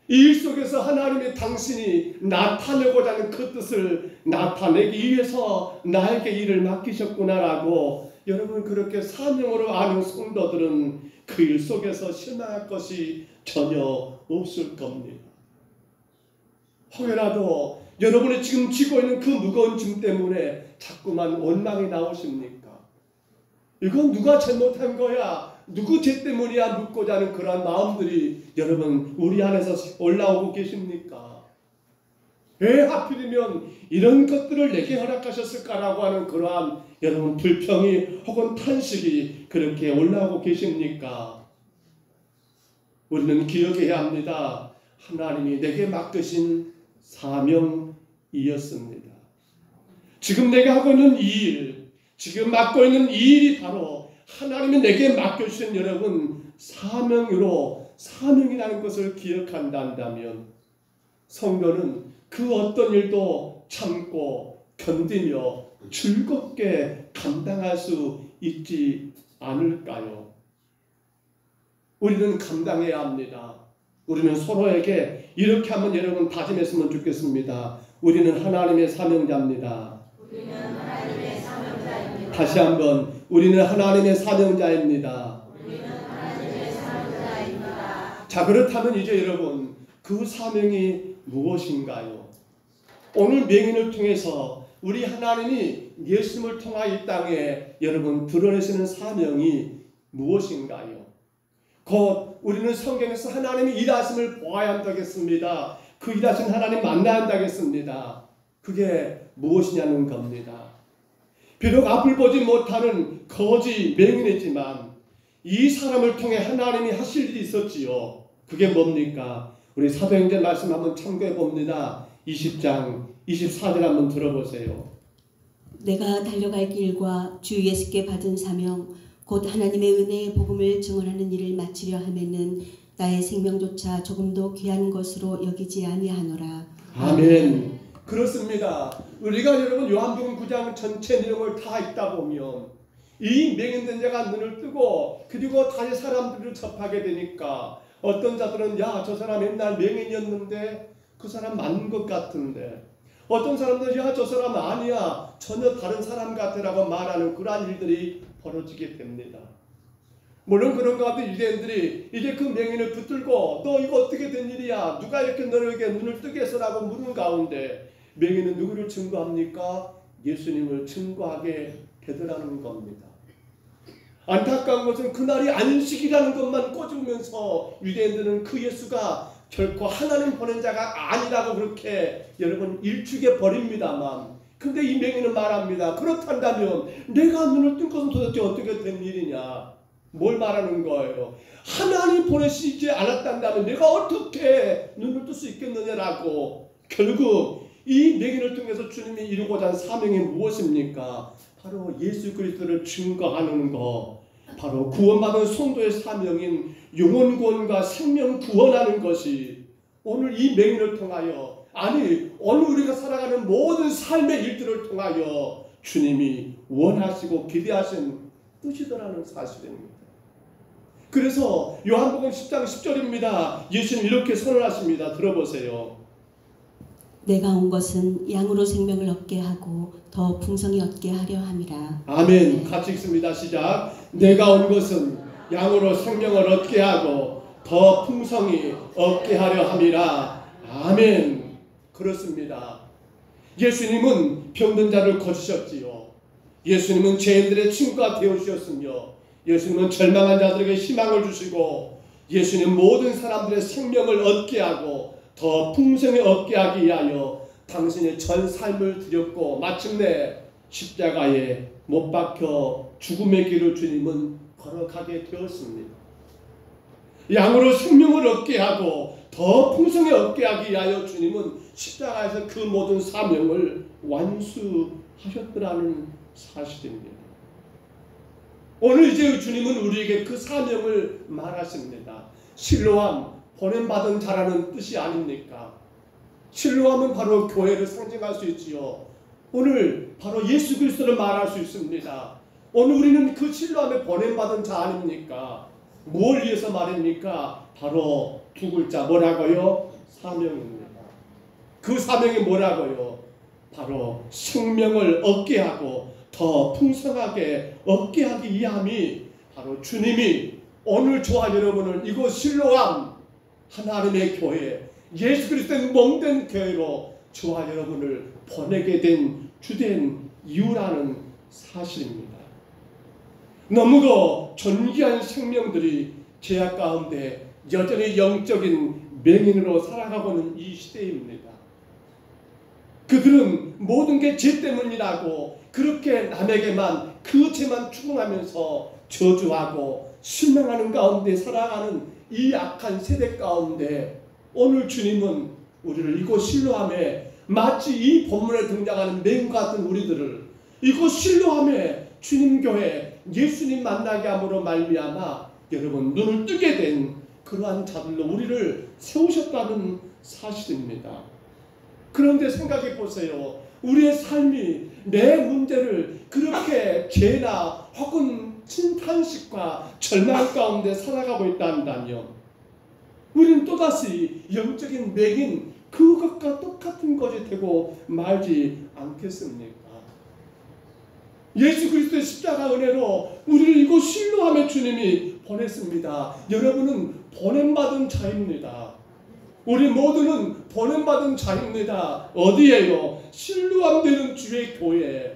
이 일 속에서 하나님의 당신이 나타내고자 하는 그 뜻을 나타내기 위해서 나에게 일을 맡기셨구나라고 여러분 그렇게 사명으로 아는 성도들은 그 일 속에서 실망할 것이 전혀 없을 겁니다. 혹여라도 여러분이 지금 지고 있는 그 무거운 짐 때문에 자꾸만 원망이 나오십니까? 이건 누가 잘못한 거야? 누구 죄 때문이야? 묻고자 하는 그러한 마음들이 여러분 우리 안에서 올라오고 계십니까? 왜 하필이면 이런 것들을 내게 허락하셨을까라고 하는 그러한 여러분 불평이 혹은 탄식이 그렇게 올라오고 계십니까? 우리는 기억해야 합니다. 하나님이 내게 맡기신 사명이었습니다. 지금 내가 하고 있는 이 일, 지금 맡고 있는 이 일이 바로 하나님이 내게 맡겨주신 여러분 사명이라는 것을 기억한다면 성도는 그 어떤 일도 참고 견디며 즐겁게 감당할 수 있지 않을까요? 우리는 감당해야 합니다. 우리는 서로에게 이렇게 한번 여러분 다짐했으면 좋겠습니다. 우리는 하나님의 사명자입니다. 다시 한번 우리는 하나님의 사명자입니다. 자, 그렇다면 이제 여러분 그 사명이 무엇인가요? 오늘 맹인을 통해서 우리 하나님이 예수님을 통하여 이 땅에 여러분 드러내시는 사명이 무엇인가요? 곧 우리는 성경에서 하나님이 일하심을 보아야 한다겠습니다. 그 일하신 하나님 만나야 한다겠습니다. 그게 무엇이냐는 겁니다. 비록 앞을 보지 못하는 거지 맹인이지만 이 사람을 통해 하나님이 하실 일이 있었지요. 그게 뭡니까? 우리 사도행전 말씀 한번 참고해 봅니다. 20장 24절 한번 들어보세요. 내가 달려갈 길과 주 예수께 받은 사명 곧 하나님의 은혜의 복음을 증언하는 일을 마치려 하면은 나의 생명조차 조금도 귀한 것으로 여기지 아니하노라. 아멘. 그렇습니다. 우리가 여러분 요한복음 9장 전체 내용을 다 읽다 보면 이 맹인된 자가 눈을 뜨고 그리고 다시 사람들을 접하게 되니까 어떤 자들은 야, 저 사람 옛날 맹인이었는데 그 사람 맞는 것 같은데, 어떤 사람들은 야, 저 사람 아니야, 전혀 다른 사람 같으라고 말하는 그러한 일들이 벌어지게 됩니다. 물론 그런 가운데 유대인들이 이제 그 맹인을 붙들고 너 이거 어떻게 된 일이야? 누가 이렇게 너에게 눈을 뜨게 해서라고 물은 가운데 맹인은 누구를 증거합니까? 예수님을 증거하게 되더라는 겁니다. 안타까운 것은 그날이 안식이라는 것만 꼬집으면서 유대인들은 그 예수가 결코 하나님 보낸 자가 아니라고 그렇게 여러분 일축해 버립니다만, 근데 이 맹인은 말합니다. 그렇단다면 내가 눈을 뜬 것은 도대체 어떻게 된 일이냐? 뭘 말하는 거예요? 하나님 보내시지 않았단다면 내가 어떻게 눈을 뜰 수 있겠느냐라고. 결국 이 맹인을 통해서 주님이 이루고자 한 사명이 무엇입니까? 바로 예수 그리스도를 증거하는 것, 바로 구원받은 성도의 사명인 영혼 구원과 생명 구원하는 것이 오늘 이 맹인을 통하여, 아니 오늘 우리가 살아가는 모든 삶의 일들을 통하여 주님이 원하시고 기대하신 뜻이더라는 사실입니다. 그래서 요한복음 10장 10절입니다. 예수님 이렇게 선언하십니다. 들어보세요. 내가 온 것은 양으로 생명을 얻게 하고 더 풍성히 얻게 하려 함이라. 아멘. 같이 읽습니다. 시작. 내가 온 것은 양으로 생명을 얻게 하고 더 풍성히 얻게 하려 함이라. 아멘. 그렇습니다. 예수님은 병든 자를 고치셨지요. 예수님은 죄인들의 친구가 되어주셨으며 예수님은 절망한 자들에게 희망을 주시고 예수님 모든 사람들의 생명을 얻게 하고 더 풍성히 얻게 하기 위하여 당신의 전 삶을 드렸고 마침내 십자가에 못 박혀 죽음의 길을 주님은 걸어가게 되었습니다. 양으로 생명을 얻게 하고 더 풍성히 얻게 하기 위하여 주님은 십자가에서 그 모든 사명을 완수하셨더라는 사실입니다. 오늘 이제 주님은 우리에게 그 사명을 말하십니다. 실로암, 보냄받은 자라는 뜻이 아닙니까? 실로암은 바로 교회를 상징할 수 있지요. 오늘 바로 예수 그리스도를 말할 수 있습니다. 오늘 우리는 그 실로암에 보냄받은 자 아닙니까? 뭘 위해서 말입니까? 바로 두 글자 뭐라고요? 사명입니다. 그 사명이 뭐라고요? 바로 생명을 얻게 하고 더 풍성하게 얻게 하기 위함이 바로 주님이 오늘 저와 여러분을 이곳 실로암 하나님의 교회 예수 그리스도의 몸된 교회로 저와 여러분을 보내게 된 주된 이유라는 사실입니다. 너무도 존귀한 생명들이 죄악 가운데 여전히 영적인 맹인으로 살아가고는 이 시대입니다. 그들은 모든 게 죄 때문이라고 그렇게 남에게만 그 죄만 추궁하면서 저주하고 실망하는 가운데 살아가는 이 악한 세대 가운데 오늘 주님은 우리를 이곳 실로암에 마치 이 본문에 등장하는 맹 같은 우리들을 이곳 실로암에 주님 교회 예수님 만나게 함으로 말미암아 여러분 눈을 뜨게 된 그러한 자들로 우리를 세우셨다는 사실입니다. 그런데 생각해 보세요. 우리의 삶이 내 문제를 그렇게 죄나 혹은 진탄식과 절망 가운데 살아가고 있다면 우리는 또다시 영적인 맹인 그것과 똑같은 것이 되고 말지 않겠습니까? 예수 그리스도의 십자가 은혜로 우리를 이곳 실로암에 주님이 보냈습니다. 여러분은 보냄받은 자입니다. 우리 모두는 보냄받은 자입니다. 어디에요? 실로암 되는 주의 교회.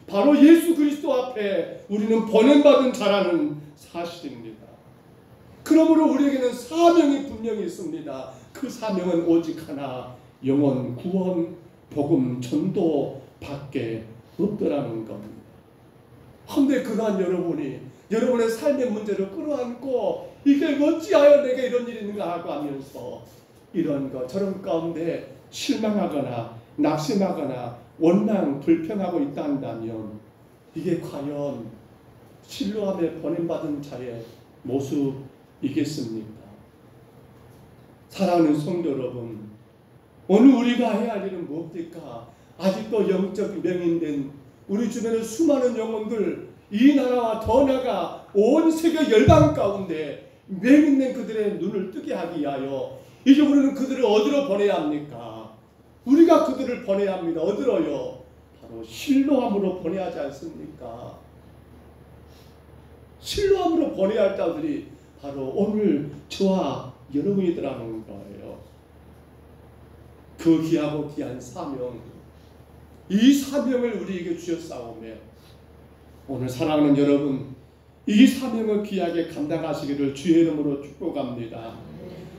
바로 예수 그리스도 앞에 우리는 보냄받은 자라는 사실입니다. 그러므로 우리에게는 사명이 분명히 있습니다. 그 사명은 오직 하나, 영혼 구원, 복음 전도 밖에 없더라는 겁니다. 그런데 그간 여러분이 여러분의 삶의 문제를 끌어안고 이게 어찌하여 내게 이런 일이 있는가 하고 하면서 이런 것 저런 가운데 실망하거나 낙심하거나 원망 불평하고 있다면 이게 과연 실로암에 보냄받은 자의 모습이겠습니까? 사랑하는 성도 여러분, 오늘 우리가 해야 할 일은 뭡니까? 아직도 영적 명인된 우리 주변의 수많은 영혼들, 이 나라와 더 나아가 온 세계 열방 가운데 맹인된 그들의 눈을 뜨게 하기 위하여 이제 우리는 그들을 어디로 보내야 합니까? 우리가 그들을 보내야 합니다. 어디로요? 바로 실로암으로 보내야 하지 않습니까? 실로암으로 보내야 할 자들이 바로 오늘 저와 여러분이더라는 거예요. 그 귀하고 귀한 사명, 이 사명을 우리에게 주셨사오며 오늘 사랑하는 여러분, 이 사명을 귀하게 감당하시기를 주의 이름으로 축복합니다.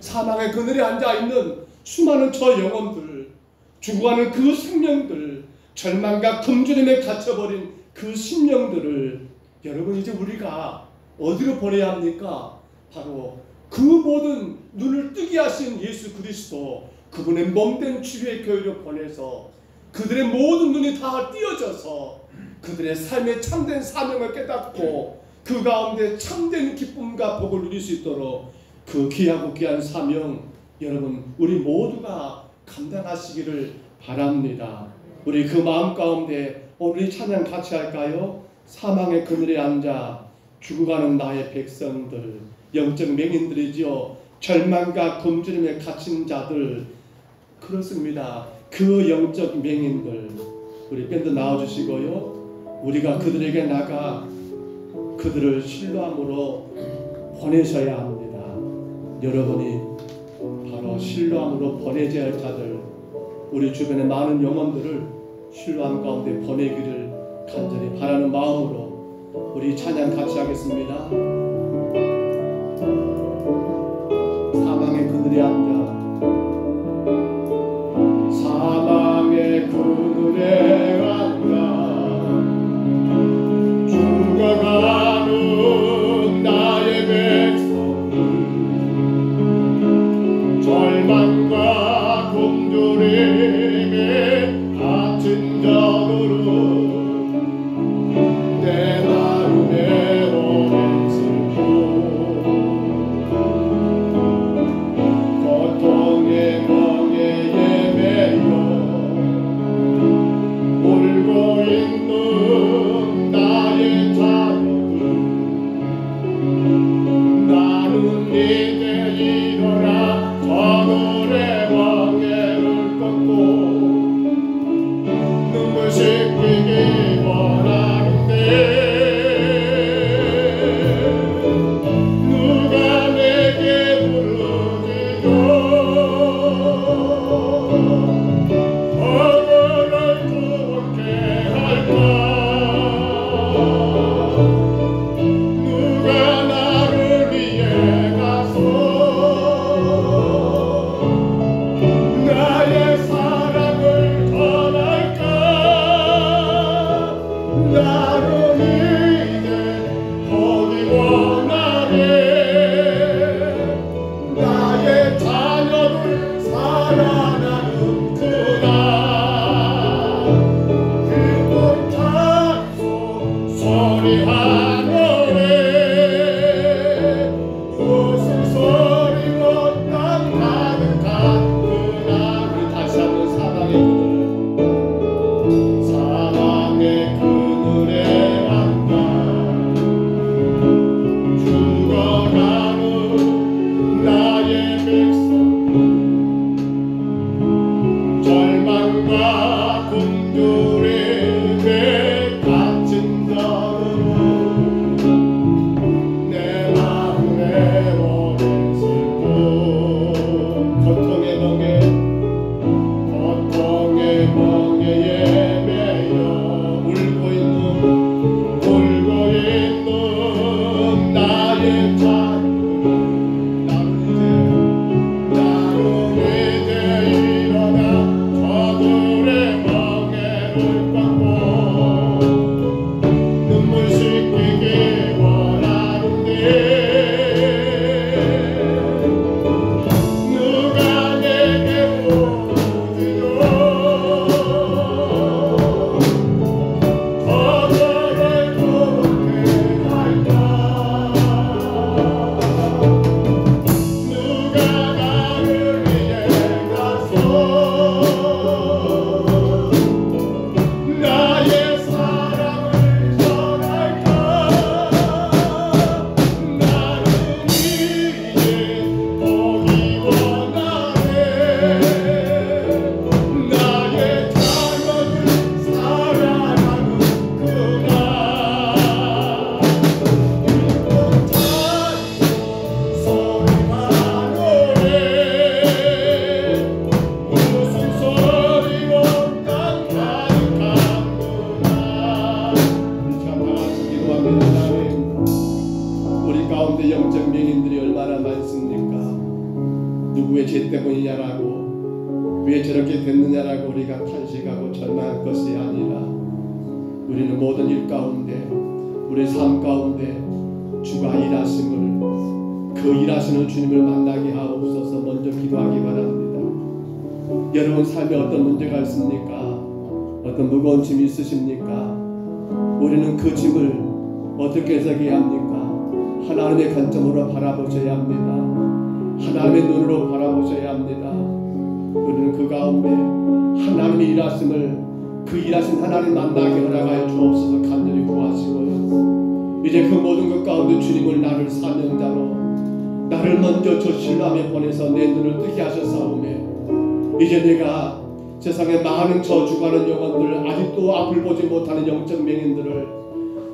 사망의 그늘에 앉아있는 수많은 저 영혼들, 죽어가는 그 생명들, 절망과 금주림에 갇혀버린 그 심령들을 여러분 이제 우리가 어디로 보내야 합니까? 바로 그 모든 눈을 뜨게 하신 예수 그리스도 그분의 몸된 주의 교회로 보내서 그들의 모든 눈이 다 띄어져서 그들의 삶의 참된 사명을 깨닫고 그 가운데 참된 기쁨과 복을 누릴 수 있도록 그 귀하고 귀한 사명 여러분 우리 모두가 감당하시기를 바랍니다. 우리 그 마음 가운데 오늘 찬양 같이 할까요? 사망의 그늘에 앉아 죽어가는 나의 백성들, 영적 맹인들이지요. 절망과 굶주림에 갇힌 자들, 그렇습니다. 그 영적 맹인들 우리 밴드 나와주시고요. 우리가 그들에게 나가 그들을 실로암으로 보내셔야 합니다. 여러분이 바로 실로암으로 보내져야 할 자들, 우리 주변의 많은 영혼들을 신뢰함 가운데 보내기를 간절히 바라는 마음으로 우리 찬양 같이 하겠습니다. 사망의 그늘에 앉아 사망의 그늘에 앉아 죽어가는 나의 백성을 절망과 굶주림에 갇힌 자들은 내 마음에 오랜 슬픔 고통의 멍에 매여 울고 있는 나의 자녀들 나는 이제 일어나 저들의 멍에를 꺾고 눈물 씻기기 원하는데 누가 내게 부르지도 저들을 구원케 할까 누가 나를 위해 가서 나의 사랑을 전할까 나는 이제 거기 원하네 나의 자녀들 살아나는 그날 기쁜 찬송 소리하노래 웃음소리로 땅 가득한 그날 우리 다시 한번 사랑의 그늘에 앉아 죽어가는 나의 백성 절망과 굶주림에 갇힌 자들은 내 마음에 오랜 슬픔 고통의 멍에에 매여 울고 있는 나의 자녀들 나는 이제 일어나 저들의 멍에를 꺾고 눈물 씻기기 원하는데 누가 내게 부르지도 저들을 구원케 할까 누가 나를 위해 가서 나의 사랑을 전할까 나는 이제 보기 원하네 나의 자녀들 살아나는 그날 기쁜 찬송 소리하노래 웃음소리로 땅 가득한 그날 우리 참 다같이 기도합니다. 하나님 우리 가운데 영적 맹인들이 얼마나 많습니까? 누구의 죄 때문이냐라고 왜 저렇게 됐느냐라고 우리가 탄식하고 절망할 것이 아니라 우리는 모든 일 가운데 우리 삶 가운데 주가 일하심을 그 일하시는 주님을 만나게 하옵소서 먼저 기도하기 바랍니다. 여러분 삶에 어떤 문제가 있습니까? 어떤 무거운 짐이 있으십니까? 우리는 그 짐을 어떻게 해석해야 합니까? 하나님의 관점으로 바라보셔야 합니다. 하나님의 눈으로 바라보셔야 합니다. 우리는 그 가운데 하나님의 일하심을 그 일하신 하나님 만나게 허락하여 주옵소서 간절히 구하시고요. 이제 그 모든 것 가운데 주님을 나를 사명자로 나를 먼저 저 신랑에 보내서 내 눈을 뜨게 하셨사오며 이제 내가 세상에 많은 저주가는 영혼들 아직도 앞을 보지 못하는 영적 맹인들을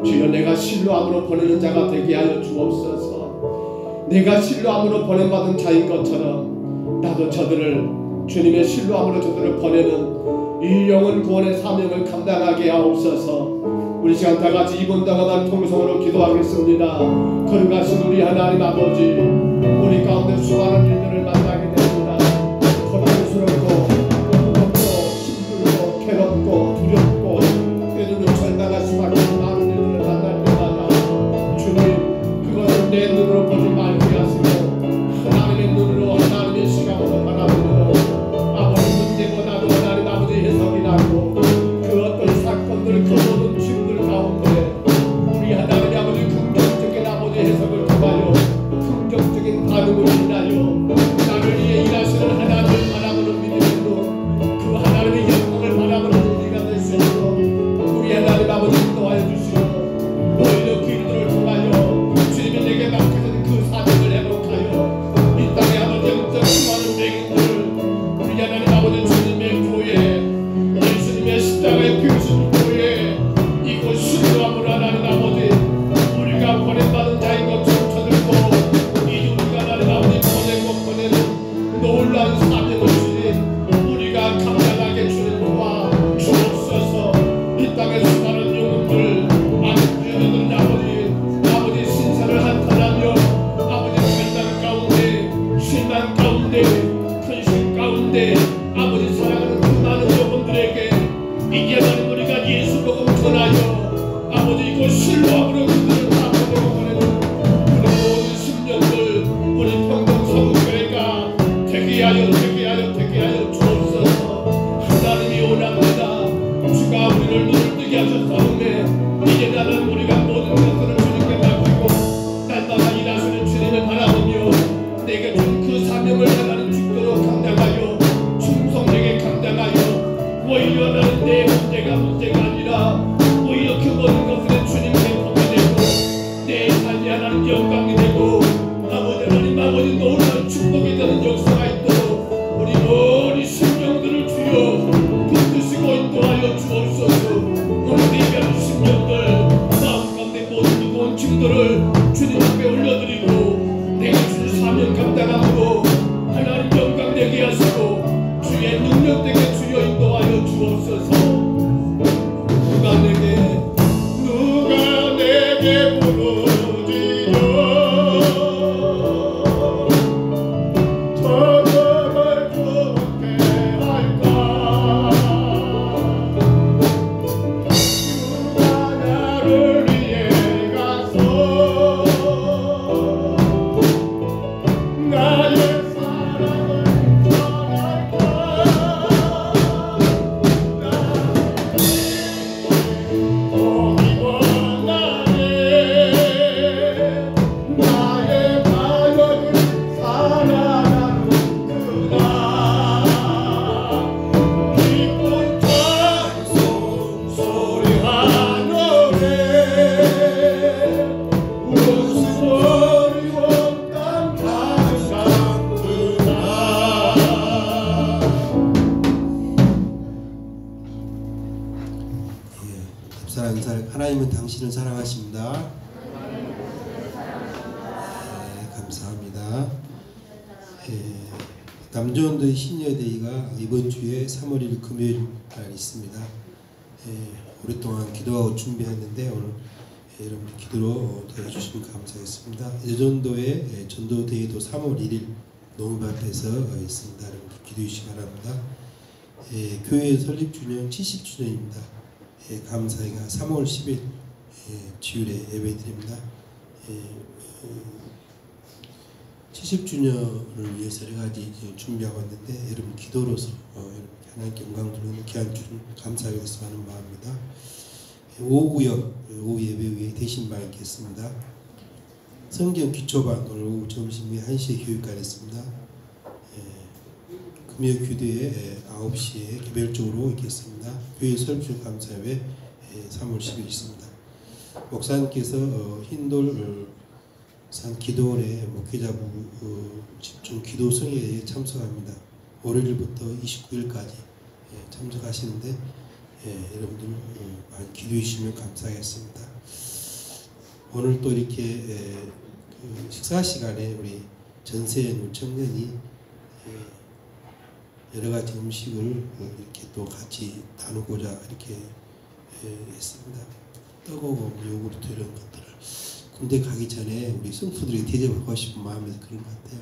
주여 내가 신뢰함으로 보내는 자가 되게 하여 주옵소서. 내가 신뢰함으로 보냄받은 자인 것처럼 나도 저들을 주님의 신뢰함으로 저들을 보내는 이 영혼 구원의 사명을 감당하게 하옵소서. 우리 시간 다 같이 이번 다가간 통성으로 기도하겠습니다. 거룩하신 우리 하나님 아버지, 우리 가운데 수많은 일들을 만나게 됩니다. 고통스럽고 무겁고 힘들고 괴롭고 두렵고 때로는 절망할 수밖에 없는 많은 일들을 만날 때마다 주님, 그것을 내 눈으로 보지 말게 하시고 하나님의 눈으로, 하나님의 시각으로 바라보며 아버지 문제보다도 하나님 아버지 해석이 나고 그 어떤 사건들, 그 모든 짐들 가운데 우리 하나님 아버지 긍정적인 아버지 해석을 통하여 긍정적인 반응을 인하여 나를 위해 일하시는 하나님을 바라보는 믿음의 눈, 그 하나님의 영광을 바라보는 우리가 될 수 있도록 우리 하나님 아버지 인도하여 주시고, 오히려 그 일들을 통하여 주님이 내게 맡겨진 그 사명을 회복하여 이 땅에 아버지 영적 수많은 백인들을 우리 하나님 아버지 주님의 교회, 예수님의 십자가의 피우신 교회, 이곳 신도함으로 하나님 아버지 우리가 보낸받은 자인 것처럼 쳐들고 이 우리가 하나님 아버지 보내고 보내는 놀라운 사명을 주신 우리가 감당하게 주님 도와 주옵소서. 이 땅에 수많은 영혼들 아버지 아버지 신사를 한탄하며 아버지 절망 가운데, 실망 가운데, 근심 가운데 아버지 사랑하는 그 많은 영혼들에게 이제 하나님 우리가 예수 복음 전하여 아버지 이곳 신뢰함으로 그들을 다 보내고 보내는 우리 모든 심령들, 우리 평동서구교회가 되게 하여 주옵소서. 하나님이 원합니다. 주가 우리를 눈을 뜨게 하셨사오매 이제 나는 우리가 모든 것들을 주님께 맡기고 날마다 일하시는 주님을 바라보며 내게 준 그 사명을 하나님 죽도록 감당하여 충성되게 감당하여 오히려 나는 내 문제가 아니라 오히려 그 모든 것들은 주님께 복이 되고 내 삶이 하나님 영광이 되고 아버지 하나님 아버지 놀라운 축복이 되는 역사가 있도록 우리 모든 심령들을 주여 붙드시고 인도하여 주옵소서. 오늘 예배하는 심령들 마음 가운데 모든 무거운 짐들을 주님 앞에 올려드리고 내가 주는 사명 감당함으로 하나님 영광 되게 하시고 주의 능력 되게 주여 인도하여 주옵소서. 누가 내게 부르짖어 저절을 좋게 할까. 누가 나를 위해 가서 나의 사랑을 하나님은 당신을 사랑하십니다. 감사합니다. 남조원도의 신여데이가 이번 주에 3월 1일 금요일 날 있습니다. 오랫동안 기도하고 준비했는데 오늘 여러분 기도로 도와주시면 감사하겠습니다. 여전도의 전도데이도 3월 1일 농업앞에서 있습니다. 여러분 기도해 주시기 바랍니다. 교회 설립 주년 70주년입니다. 감사회가 3월 10일 주일에 예배드립니다. 70주년을 위해서 여러 가지 준비하고 있는데 여러분 기도로서 하나님께 영광 돌리는 귀한 주님 감사하면서 하는 마음입니다. 오후구역 오후 예배 위에 대신방 있겠습니다. 성경 기초반 오늘 오후 점심 후에 1시에 교육관 있습니다. 금요 교대에 9시에 개별적으로 있겠습니다. 교회 설립주년 감사회 3월 10일 있습니다. 목사님께서 흰돌 산 기도원의 목회자부 집중 기도 성회에 참석합니다. 월요일부터 29일까지 참석하시는데 여러분들 많이 기도해 주시면 감사하겠습니다. 오늘 또 이렇게 식사 시간에 우리 전세연 청년이 여러 가지 음식을 이렇게 또 같이 나누고자 이렇게 했습니다. 떡하고 요구르트 이런 것들을 군대 가기 전에 우리 성도들이 대접하고 싶은 마음에서 그런 것 같아요.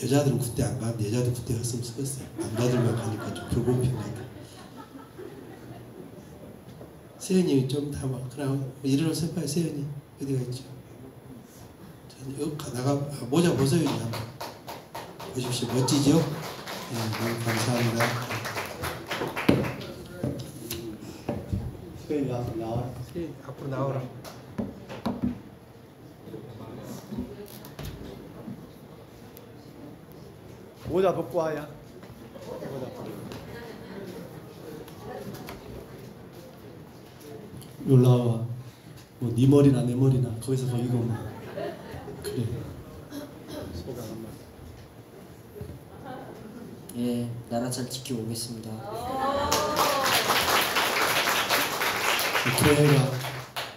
여자들은 군대 안 가는데 여자들 군대 갔으면 쓰겠어요. 남자들만 가니까 좀 불공평하다. 세연이 좀 다 막 그럼 일어나서 봐요. 세연이 어디가 있죠? 여기 가다가 모자 벗어요. 한번 보십시오. 멋지죠? 네, 너무 감사합니다. 세연이 앞으로 나와. 세연이 앞으로 나오라. 모자 벗고 와야. 올라와. 뭐 네 머리나 내 머리나 거기서 거기고 뭐. 그래. 소감 한 말. 예, 나라 잘 지키고 오겠습니다. 교회가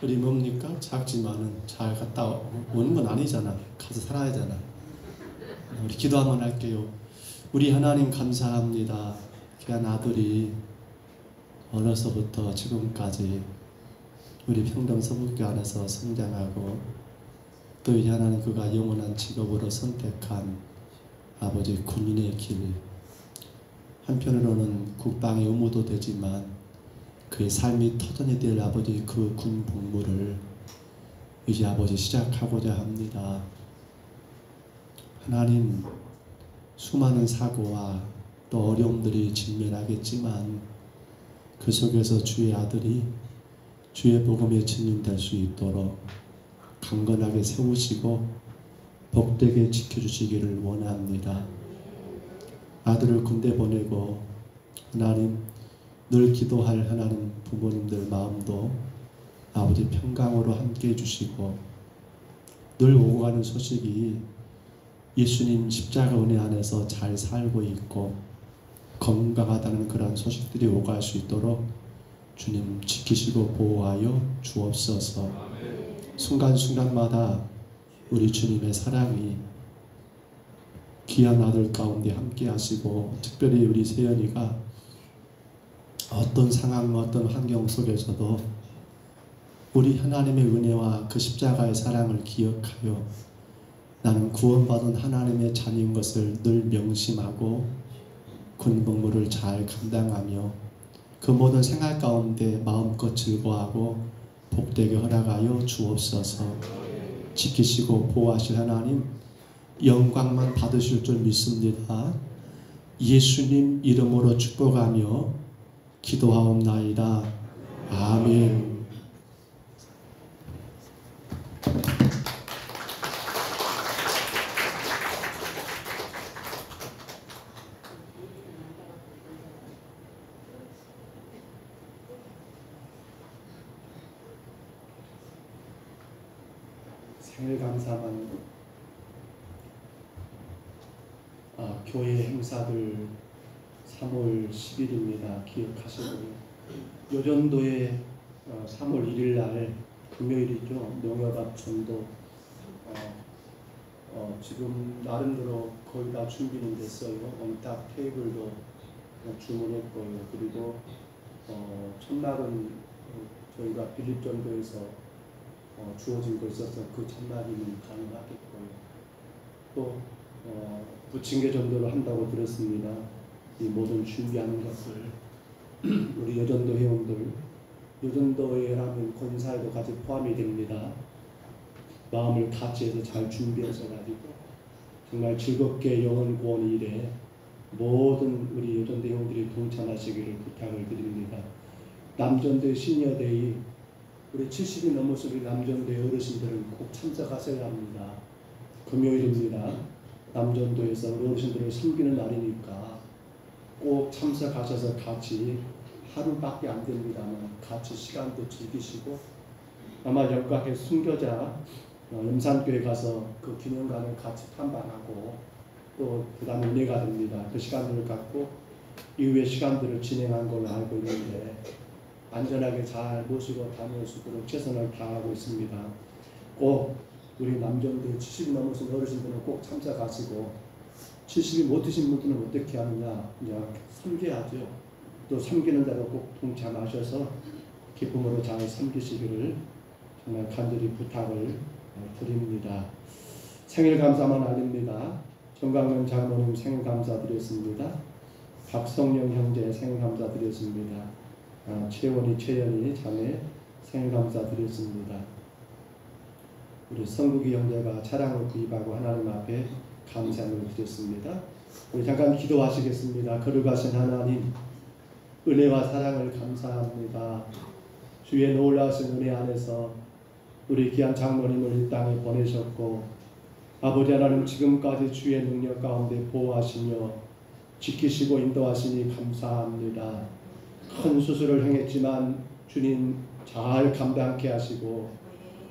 우리 뭡니까? 작지만은 잘 갔다 오는 건 아니잖아. 가서 살아야 되잖아. 우리 기도 한번 할게요. 우리 하나님 감사합니다. 귀한 아들이 어려서부터 지금까지 우리 평동 서북교 안에서 성장하고 또 이 하나님 그가 영원한 직업으로 선택한 아버지 군인의 길, 한편으로는 국방의 의무도 되지만 그의 삶이 터전이 될 아버지 그 군 복무를 이제 아버지 시작하고자 합니다. 하나님, 수많은 사고와 또 어려움들이 직면하겠지만 그 속에서 주의 아들이 주의 복음의 증인 될 수 있도록 강건하게 세우시고 복되게 지켜주시기를 원합니다. 아들을 군대 보내고 하나님 늘 기도할 하나님 부모님들 마음도 아버지 평강으로 함께 해주시고 늘 오고 가는 소식이 예수님 십자가 은혜 안에서 잘 살고 있고 건강하다는 그런 소식들이 오갈 수 있도록 주님 지키시고 보호하여 주옵소서. 순간순간마다 우리 주님의 사랑이 귀한 아들 가운데 함께 하시고 특별히 우리 세연이가 어떤 상황 어떤 환경 속에서도 우리 하나님의 은혜와 그 십자가의 사랑을 기억하여 나는 구원받은 하나님의 자녀인 것을 늘 명심하고 군 복무를 잘 감당하며 그 모든 생활 가운데 마음껏 즐거워하고 복되게 허락하여 주옵소서. 지키시고 보호하실 하나님 영광만 받으실 줄 믿습니다. 예수님 이름으로 축복하며 기도하옵나이다. 아멘. 생일감사만 교회 행사들 3월 10일입니다. 기억하시고 요전도에 3월 1일 날 금요일이죠. 농협앞 전도 지금 나름대로 거의 다 준비는 됐어요. 원탁 테이블도 주문했고요. 그리고 첫날은 저희가 빌립전도에서 주어진 거 있어서 그 첫날이면 가능하겠고요. 또 부침개 전도를 한다고 들었습니다. 이 모든 준비하는 것을 우리 여전도 회원들, 여전도회라면 권사에도 같이 포함이 됩니다. 마음을 같이 해서 잘 준비해서 가지고 정말 즐겁게 영혼 구원 일에 모든 우리 여전도 회원들이 동참하시기를 부탁을 드립니다. 남전도회 시니어데이 우리 70이 넘어서 우리 남전도회 어르신들은 꼭 참석하셔야 합니다. 금요일입니다. 남전도에서 어르신들을 섬기는 날이니까 꼭 참석하셔서 같이 하루밖에 안 됩니다만 같이 시간도 즐기시고 아마 역각의 순교자 염산교회 가서 그 기념관을 같이 탐방하고 또 그 다음에 은혜가 됩니다. 그 시간들을 갖고 이후의 시간들을 진행한 걸로 알고 있는데 안전하게 잘 모시고 다닐 수 있도록 최선을 다하고 있습니다. 꼭 우리 남전도 70 넘으신 어르신들은 꼭 참석하시고 70이 못 드신 분들은 어떻게 하느냐? 이제 섬겨야죠. 또 섬기는 대로 꼭 동참하셔서 기쁨으로 잘 섬기시기를 정말 간절히 부탁을 드립니다. 생일 감사만 알립니다. 정강원 장모님 생일 감사드렸습니다. 박성령 형제 생일 감사드렸습니다. 최원희, 최연희 자매 생일 감사드렸습니다. 우리 성국이 형제가 차량을 구입하고 하나님 앞에 감사를 드렸습니다. 우리 잠깐 기도하시겠습니다. 거룩하신 하나님, 은혜와 사랑을 감사합니다. 주의 놀라우신 은혜 안에서 우리 귀한 장모님을 이 땅에 보내셨고, 아버지 하나님 지금까지 주의 능력 가운데 보호하시며 지키시고 인도하시니 감사합니다. 큰 수술을 행했지만 주님 잘 감당케 하시고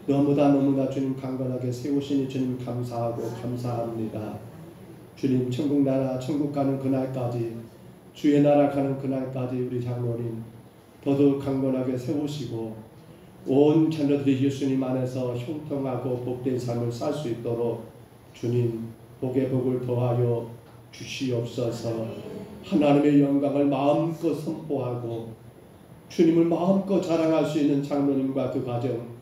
너무나 주님 강건하게 세우시니 주님 감사하고 감사합니다. 주님 천국 나라 천국 가는 그날까지, 주의 나라 가는 그날까지 우리 장로님 더더욱 강건하게 세우시고 온 자녀들이 예수님 안에서 형통하고 복된 삶을 살 수 있도록 주님 복의 복을 더하여 주시옵소서. 하나님의 영광을 마음껏 선포하고 주님을 마음껏 자랑할 수 있는 장로님과 그 가정,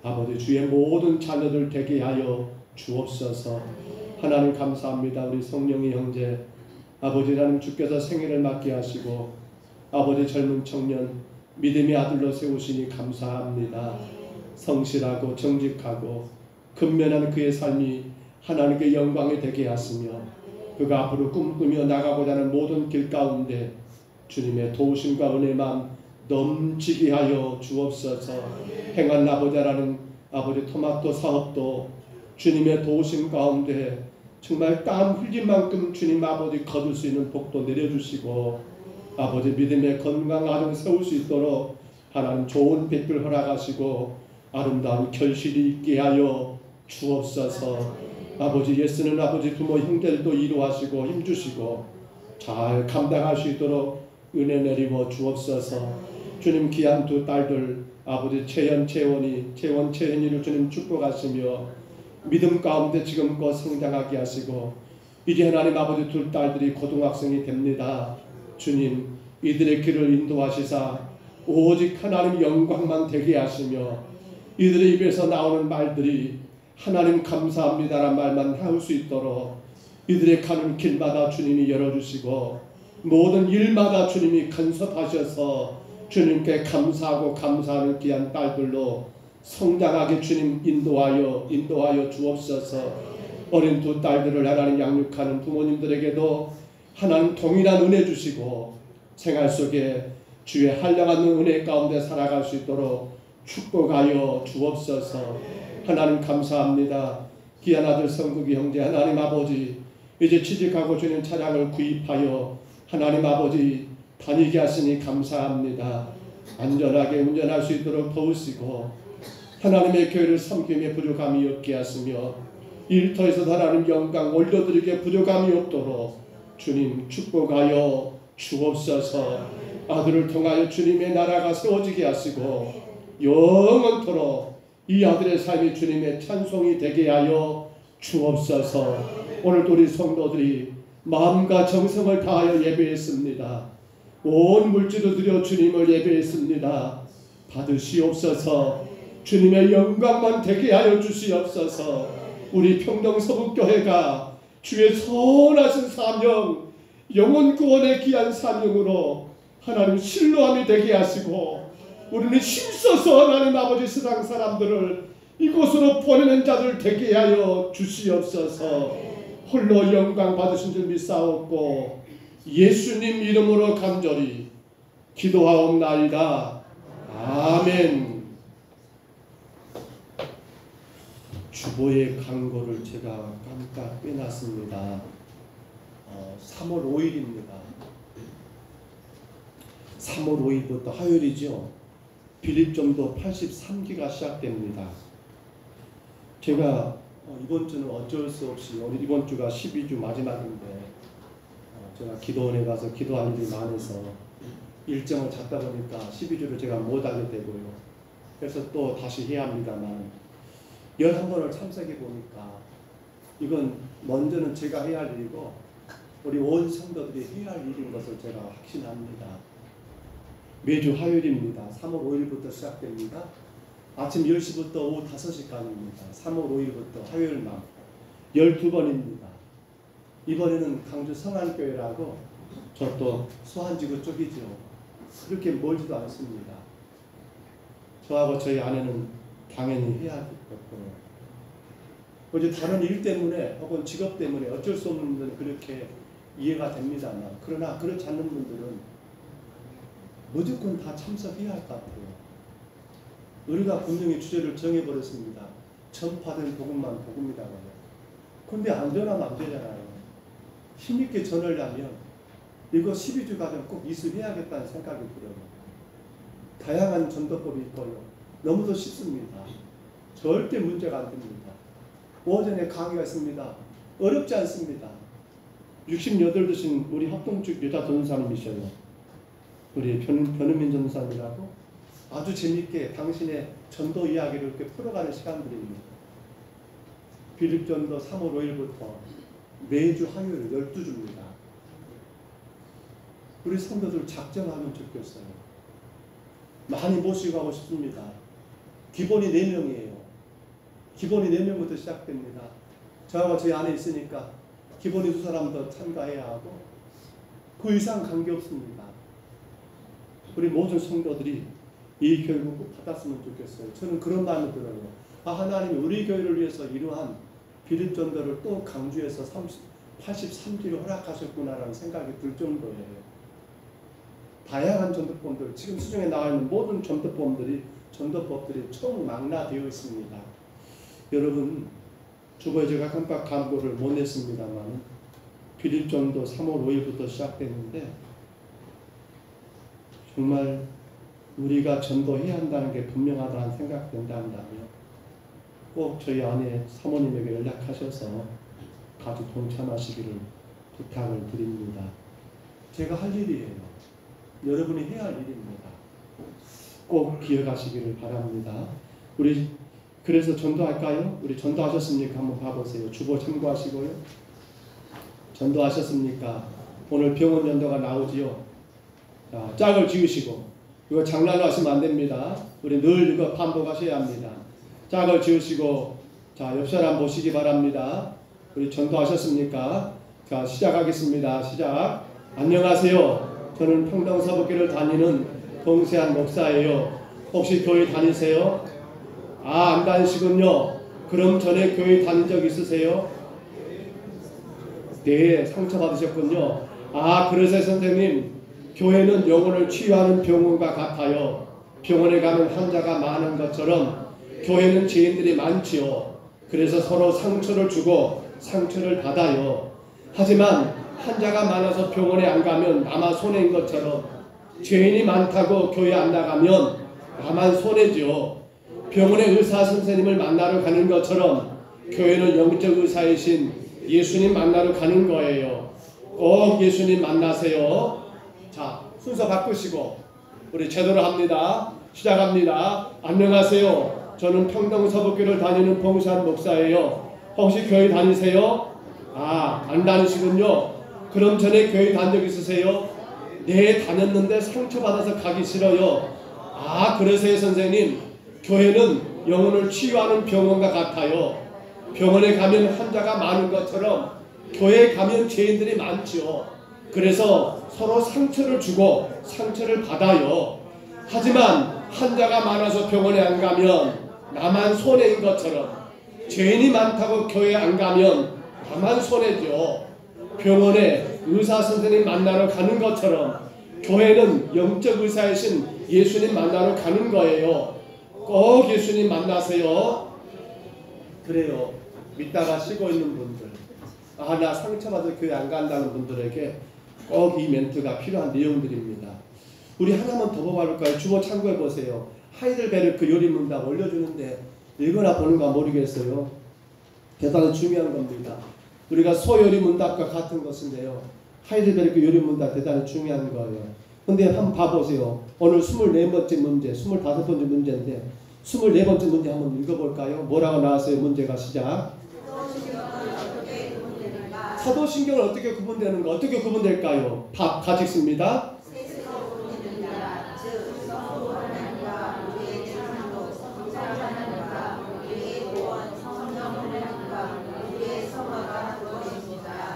아버지 주의 모든 자녀들 되게 하여 주옵소서. 하나님 감사합니다. 우리 성령의 형제 아버지 하나님 주께서 생일을 맞게 하시고 아버지 젊은 청년 믿음의 아들로 세우시니 감사합니다. 성실하고 정직하고 근면한 그의 삶이 하나님께 영광이 되게 하시며 그가 앞으로 꿈꾸며 나가고자 하는 모든 길 가운데 주님의 도우심과 은혜만 넘치게 하여 주옵소서. 행한 아버지라는 아버지 토마토 사업도 주님의 도우심 가운데 정말 땀 흘린 만큼 주님 아버지 거둘 수 있는 복도 내려주시고 아버지 믿음의 건강 가정 세울 수 있도록 하나님 좋은 빛을 허락하시고 아름다운 결실이 있게 하여 주옵소서. 아버지 예수는 아버지 부모 형제들도 이루하시고 힘주시고 잘 감당할 수 있도록 은혜 내리고 주옵소서. 주님 귀한 두 딸들 아버지 채연, 채연이를 주님 축복하시며 믿음 가운데 지금껏 성장하게 하시고 이제 하나님 아버지 두 딸들이 고등학생이 됩니다. 주님 이들의 길을 인도하시사 오직 하나님 영광만 되게 하시며 이들의 입에서 나오는 말들이 하나님 감사합니다라는 말만 할 수 있도록 이들의 가는 길마다 주님이 열어주시고 모든 일마다 주님이 간섭하셔서 주님께 감사하고 감사하는 귀한 딸들로 성장하게 주님 인도하여 주옵소서. 어린 두 딸들을 하나님 양육하는 부모님들에게도 하나님 동일한 은혜 주시고 생활 속에 주의 한량한 은혜 가운데 살아갈 수 있도록 축복하여 주옵소서. 하나님 감사합니다. 귀한 아들 성국이 형제 하나님 아버지 이제 취직하고 주님 차량을 구입하여 하나님 아버지 다니게 하시니 감사합니다. 안전하게 운전할 수 있도록 도우시고 하나님의 교회를 섬김에 부족함이 없게 하시며 일터에서 하나님 영광 올려드리게 부족함이 없도록 주님 축복하여 주옵소서. 아들을 통하여 주님의 나라가 세워지게 하시고 영원토록 이 아들의 삶이 주님의 찬송이 되게 하여 주옵소서. 오늘도 우리 성도들이 마음과 정성을 다하여 예배했습니다. 온 물질을 들여 주님을 예배했습니다. 받으시옵소서. 주님의 영광만 되게 하여 주시옵소서. 우리 평동서북교회가 주의 선하신 사명 영혼 구원의 귀한 사명으로 하나님 신뢰함이 되게 하시고 우리는 힘써서 하나님 아버지 세상 사람들을 이곳으로 보내는 자들 되게 하여 주시옵소서. 홀로 영광 받으신 줄 믿사옵고 예수님 이름으로 간절히 기도하옵나이다. 아멘. 주보의 광고를 제가 깜빡 빼놨습니다. 3월 5일입니다. 3월 5일부터 화요일이죠. 빌립전도 83기가 시작됩니다. 제가 이번 주는 어쩔 수 없이 오늘 이번 주가 12주 마지막인데 제가 기도원에 가서 기도할 일이 많아서 일정을 잡다 보니까 12주를 제가 못하게 되고요. 그래서 또 다시 해야 합니다만 11번을 참석해 보니까 이건 먼저는 제가 해야 할 일이고 우리 온 성도들이 해야 할 일인 것을 제가 확신합니다. 매주 화요일입니다. 3월 5일부터 시작됩니다. 아침 10시부터 오후 5시까지입니다. 3월 5일부터 화요일만 12번입니다. 이번에는 강주 성안교회라고 저 또 수안지구 쪽이죠. 그렇게 멀지도 않습니다. 저하고 저희 아내는 당연히 해야 되겠고, 어제 다른 일 때문에 혹은 직업 때문에 어쩔 수 없는 분들은 그렇게 이해가 됩니다만, 그러나 그렇지 않는 분들은 무조건 다 참석해야 할 것 같아요. 우리가 분명히 주제를 정해버렸습니다. 전파된 복음만 복음이라고요. 근데 안 전하면 안 되잖아요. 힘있게 전하려면 이거 12주 과정 꼭 이수해야겠다는 생각이 들어요. 다양한 전도법이 있고요. 너무도 쉽습니다. 절대 문제가 안 됩니다. 오전에 강의가 있습니다. 어렵지 않습니다. 68 되신 우리 합동축 여자 전도사님이셔요. 우리 변은민 전도사님이라고 아주 재밌게 당신의 전도 이야기를 이렇게 풀어가는 시간들입니다. 빌립전도 3월 5일부터 매주 화요일 12주입니다. 우리 성도들 작정하면 좋겠어요. 많이 모시고 가고 싶습니다. 기본이 4명이에요. 기본이 4명부터 시작됩니다. 저하고 저희 안에 있으니까 기본이 2사람 더 참가해야 하고 그 이상 관계없습니다. 우리 모든 성도들이 이 교육을 꼭 받았으면 좋겠어요. 저는 그런 마음이 들어요. 하나님이 우리 교회를 위해서 이러한 빌립전도를 또 강주에서 83주를 허락하셨구나라는 생각이 들 정도예요. 다양한 전도법들, 지금 수중에 나와 있는 모든 전도법들이 총망라되어 있습니다. 여러분, 저번에 제가 깜빡 광고를 못 냈습니다만 빌립전도 3월 5일부터 시작됐는데 정말 우리가 전도해야 한다는 게 분명하다는 생각된다면 꼭 저희 아내 사모님에게 연락하셔서 같이 동참하시기를 부탁을 드립니다. 제가 할 일이에요. 여러분이 해야 할 일입니다. 꼭 기억하시기를 바랍니다. 우리 그래서 전도할까요? 우리 전도하셨습니까? 한번 봐보세요. 주보 참고하시고요. 전도하셨습니까? 오늘 병원 전도가 나오지요. 자, 짝을 지으시고, 이거 장난으로 하시면 안 됩니다. 우리 늘 이거 반복하셔야 합니다. 짝을 지으시고, 자, 옆 사람 보시기 바랍니다. 우리 전도하셨습니까? 자, 시작하겠습니다. 시작. 안녕하세요. 저는 평동서북교를 다니는 동세한 목사예요. 혹시 교회 다니세요? 안 다니시군요. 그럼 전에 교회 다닌 적 있으세요? 네, 상처받으셨군요. 그러세요 선생님. 교회는 영혼을 치유하는 병원과 같아요. 병원에 가면 환자가 많은 것처럼 교회는 죄인들이 많지요. 그래서 서로 상처를 주고 상처를 받아요. 하지만 환자가 많아서 병원에 안 가면 나만 손해인 것처럼 죄인이 많다고 교회 안 나가면 나만 손해죠. 병원에 의사 선생님을 만나러 가는 것처럼 교회는 영적 의사이신 예수님 만나러 가는 거예요. 꼭 예수님 만나세요. 자, 순서 바꾸시고 우리 제대로 합니다. 시작합니다. 안녕하세요. 저는 평동서북교를 다니는 봉산 목사예요. 혹시 교회 다니세요? 안 다니시군요. 그럼 전에 교회 다닌 적 있으세요? 네, 다녔는데 상처받아서 가기 싫어요. 그러세요 선생님. 교회는 영혼을 치유하는 병원과 같아요. 병원에 가면 환자가 많은 것처럼 교회에 가면 죄인들이 많죠. 그래서 서로 상처를 주고 상처를 받아요. 하지만 환자가 많아서 병원에 안 가면 나만 손해인 것처럼 죄인이 많다고 교회에 안 가면 나만 손해죠. 병원에 의사 선생님 만나러 가는 것처럼 교회는 영적 의사이신 예수님 만나러 가는 거예요. 꼭 예수님 만나세요. 그래요. 믿다가 쉬고 있는 분들, 나 상처받아 교회 안 간다는 분들에게 꼭 이 멘트가 필요한 내용들입니다. 우리 하나만 더 봐볼까요? 주보 참고해 보세요. 하이델베르크 요리문답 올려주는데 읽거나 보는가 모르겠어요. 대단히 중요한 겁니다. 우리가 소요리문답과 같은 것인데요. 하이델베르크 요리문답 대단히 중요한 거예요. 근데 한번 봐보세요. 오늘 24번째 문제, 25번째 문제인데 24번째 문제 한번 읽어볼까요? 뭐라고 나왔어요? 문제가 시작. 사도신경은 어떻게 구분되는가? 어떻게 구분될까요? 같이 읽습니다.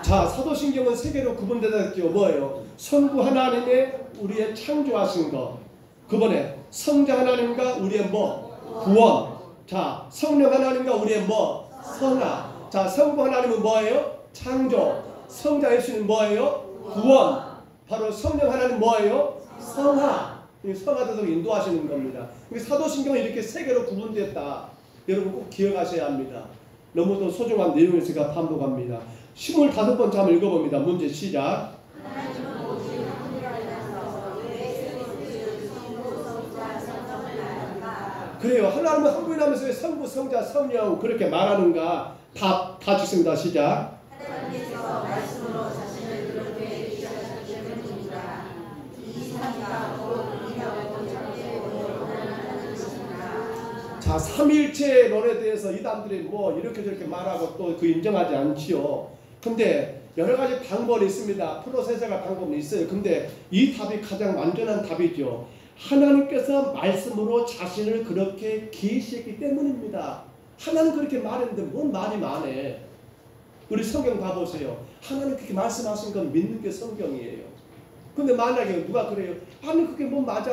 자, 사도신경은 세 개로 구분되다 했죠. 뭐예요? 성부 하나님의 우리의 창조하신 것. 그번에 성자 하나님과 우리의 뭐? 구원. 자, 성령 하나님과 우리의 뭐? 성화. 자, 성부 하나님은 뭐예요? 창조. 성자 예수는 뭐예요? 구원. 바로 성령 하나님 뭐예요? 성화. 성화되도록 인도하시는 겁니다. 사도신경은 이렇게 세 개로 구분됐다. 여러분 꼭 기억하셔야 합니다. 너무도 소중한 내용을 제가 반복합니다. 25번째 한번 읽어봅니다. 문제 시작. 그래요. 하나님은 한 분이라면서 왜 성부, 성자, 성령 그렇게 말하는가? 다 읽습니다. 시작. 하나님께서 말씀으로 자신을 그렇게 기억하셨기 때문입니다. 이 사기가 곧 우리하고 절대 원하는 것입니다. 자, 삼위일체론에 대해서 이단들이 뭐 이렇게 저렇게 말하고 또 그 인정하지 않지요. 근데 여러 가지 방법이 있습니다. 프로세서가 방법이 있어요. 근데 이 답이 가장 완전한 답이죠. 하나님께서 말씀으로 자신을 그렇게 계시했기 때문입니다. 하나님 그렇게 말했는데 뭔 말이 많네. 우리 성경 봐보세요. 하나님 그렇게 말씀하신 건 믿는 게 성경이에요. 근데 만약에 누가 그래요? 아니 그게 뭐 맞아.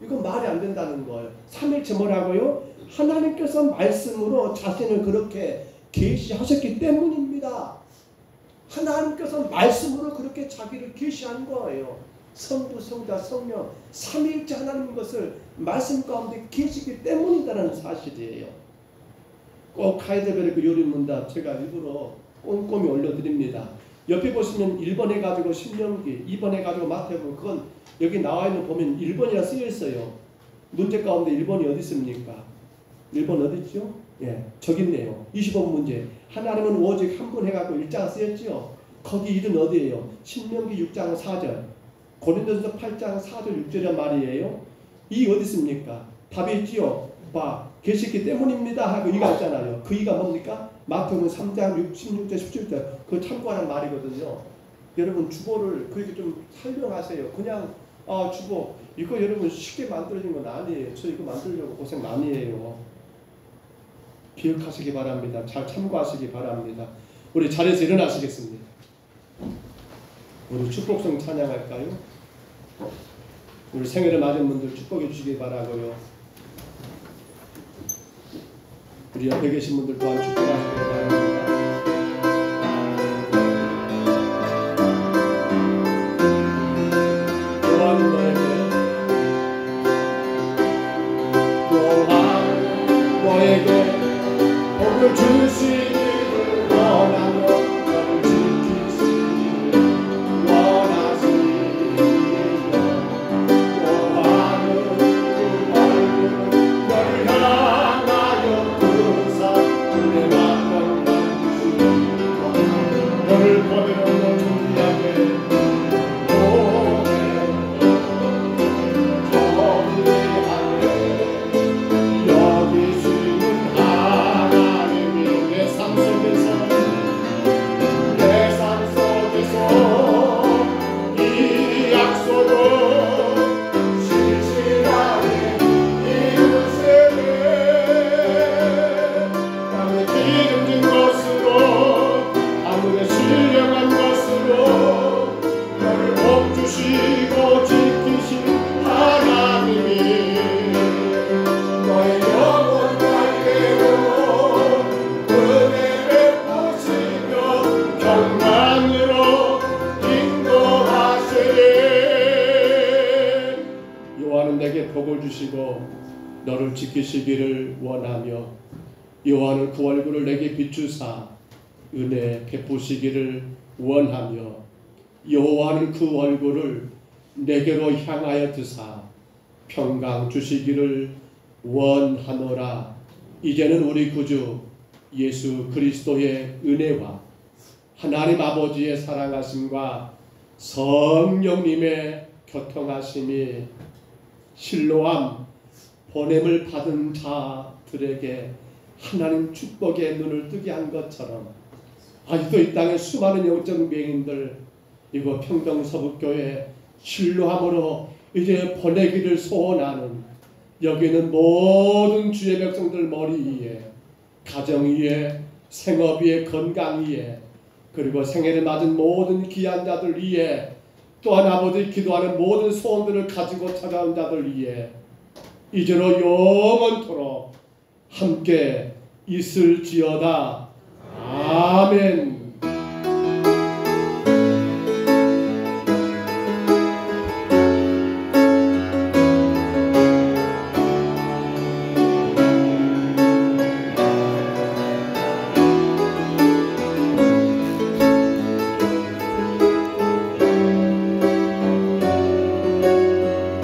이건 말이 안 된다는 거예요. 삼일체 뭐라고요? 하나님께서 말씀으로 자신을 그렇게 계시하셨기 때문입니다. 하나님께서 말씀으로 그렇게 자기를 계시한 거예요. 성부, 성자, 성령 삼위일체 하나님인 것을 말씀 가운데 계시기 때문이라는 사실이에요. 꼭 하이델베르크 요리문답 제가 일부러 꼼꼼히 올려드립니다. 옆에 보시면 1번 해가지고 신명기, 2번 해가지고 마태복음, 그건 여기 나와 있는 보면 1번이라 쓰여 있어요. 문제 가운데 1번이 어디 있습니까? 1번 어디 있죠? 예, 저기 있네요. 25번 문제. 하나님은 오직 한 분 해갖고 일자가 쓰였지요. 거기 일은 어디예요? 신명기 6장 4절, 고린도전서 8장 4절 6절의 말이에요. 이 어디 있습니까? 답이 있지요. 봐, 계시기 때문입니다 하고 이가 있잖아요. 그 이가 뭡니까? 마태복음 3장 16절 17절 그거 참고하는 말이거든요. 여러분 주보를 그렇게 좀 설명하세요. 그냥 주보 이거 여러분 쉽게 만들어진 건 아니에요. 저 이거 만들려고 고생 많이 해요. 기억하시기 바랍니다. 잘 참고하시기 바랍니다. 우리 자리에서 일어나시겠습니다. 우리 축복성 찬양할까요? 우리 생일을 맞은 분들 축복해 주시기 바라고요. 우리 옆에 계신 분들 또한 축복하시기 바랍니다. 또한 너에게 복을 주시기를 원하며 너를 지키시기를 원하시며 또한 너를 향하여 그사 은혜 만나는 너를 거들어 준비하게 너를 지키시기를 원하며 여호와는 그 얼굴을 내게 비추사 은혜 베푸시기를 원하며 여호와는 그 얼굴을 내게로 향하여 드사 평강 주시기를 원하노라. 이제는 우리 구주 예수 그리스도의 은혜와 하나님 아버지의 사랑하심과 성령님의 교통하심이 실로암 보냄을 받은 자들에게 하나님 축복의 눈을 뜨게 한 것처럼 아직도 이 땅에 수많은 영적 맹인들 이곳 평정서북교회 진로함으로 이제 보내기를 소원하는 여기는 모든 주의 백성들 머리 위에 가정 위에 생업 위에 건강 위에 그리고 생애를 맞은 모든 귀한 자들 위에 또한 아버지 기도하는 모든 소원들을 가지고 찾아온 자들 위에 이제로 영원토록 함께 있을지어다. 아멘.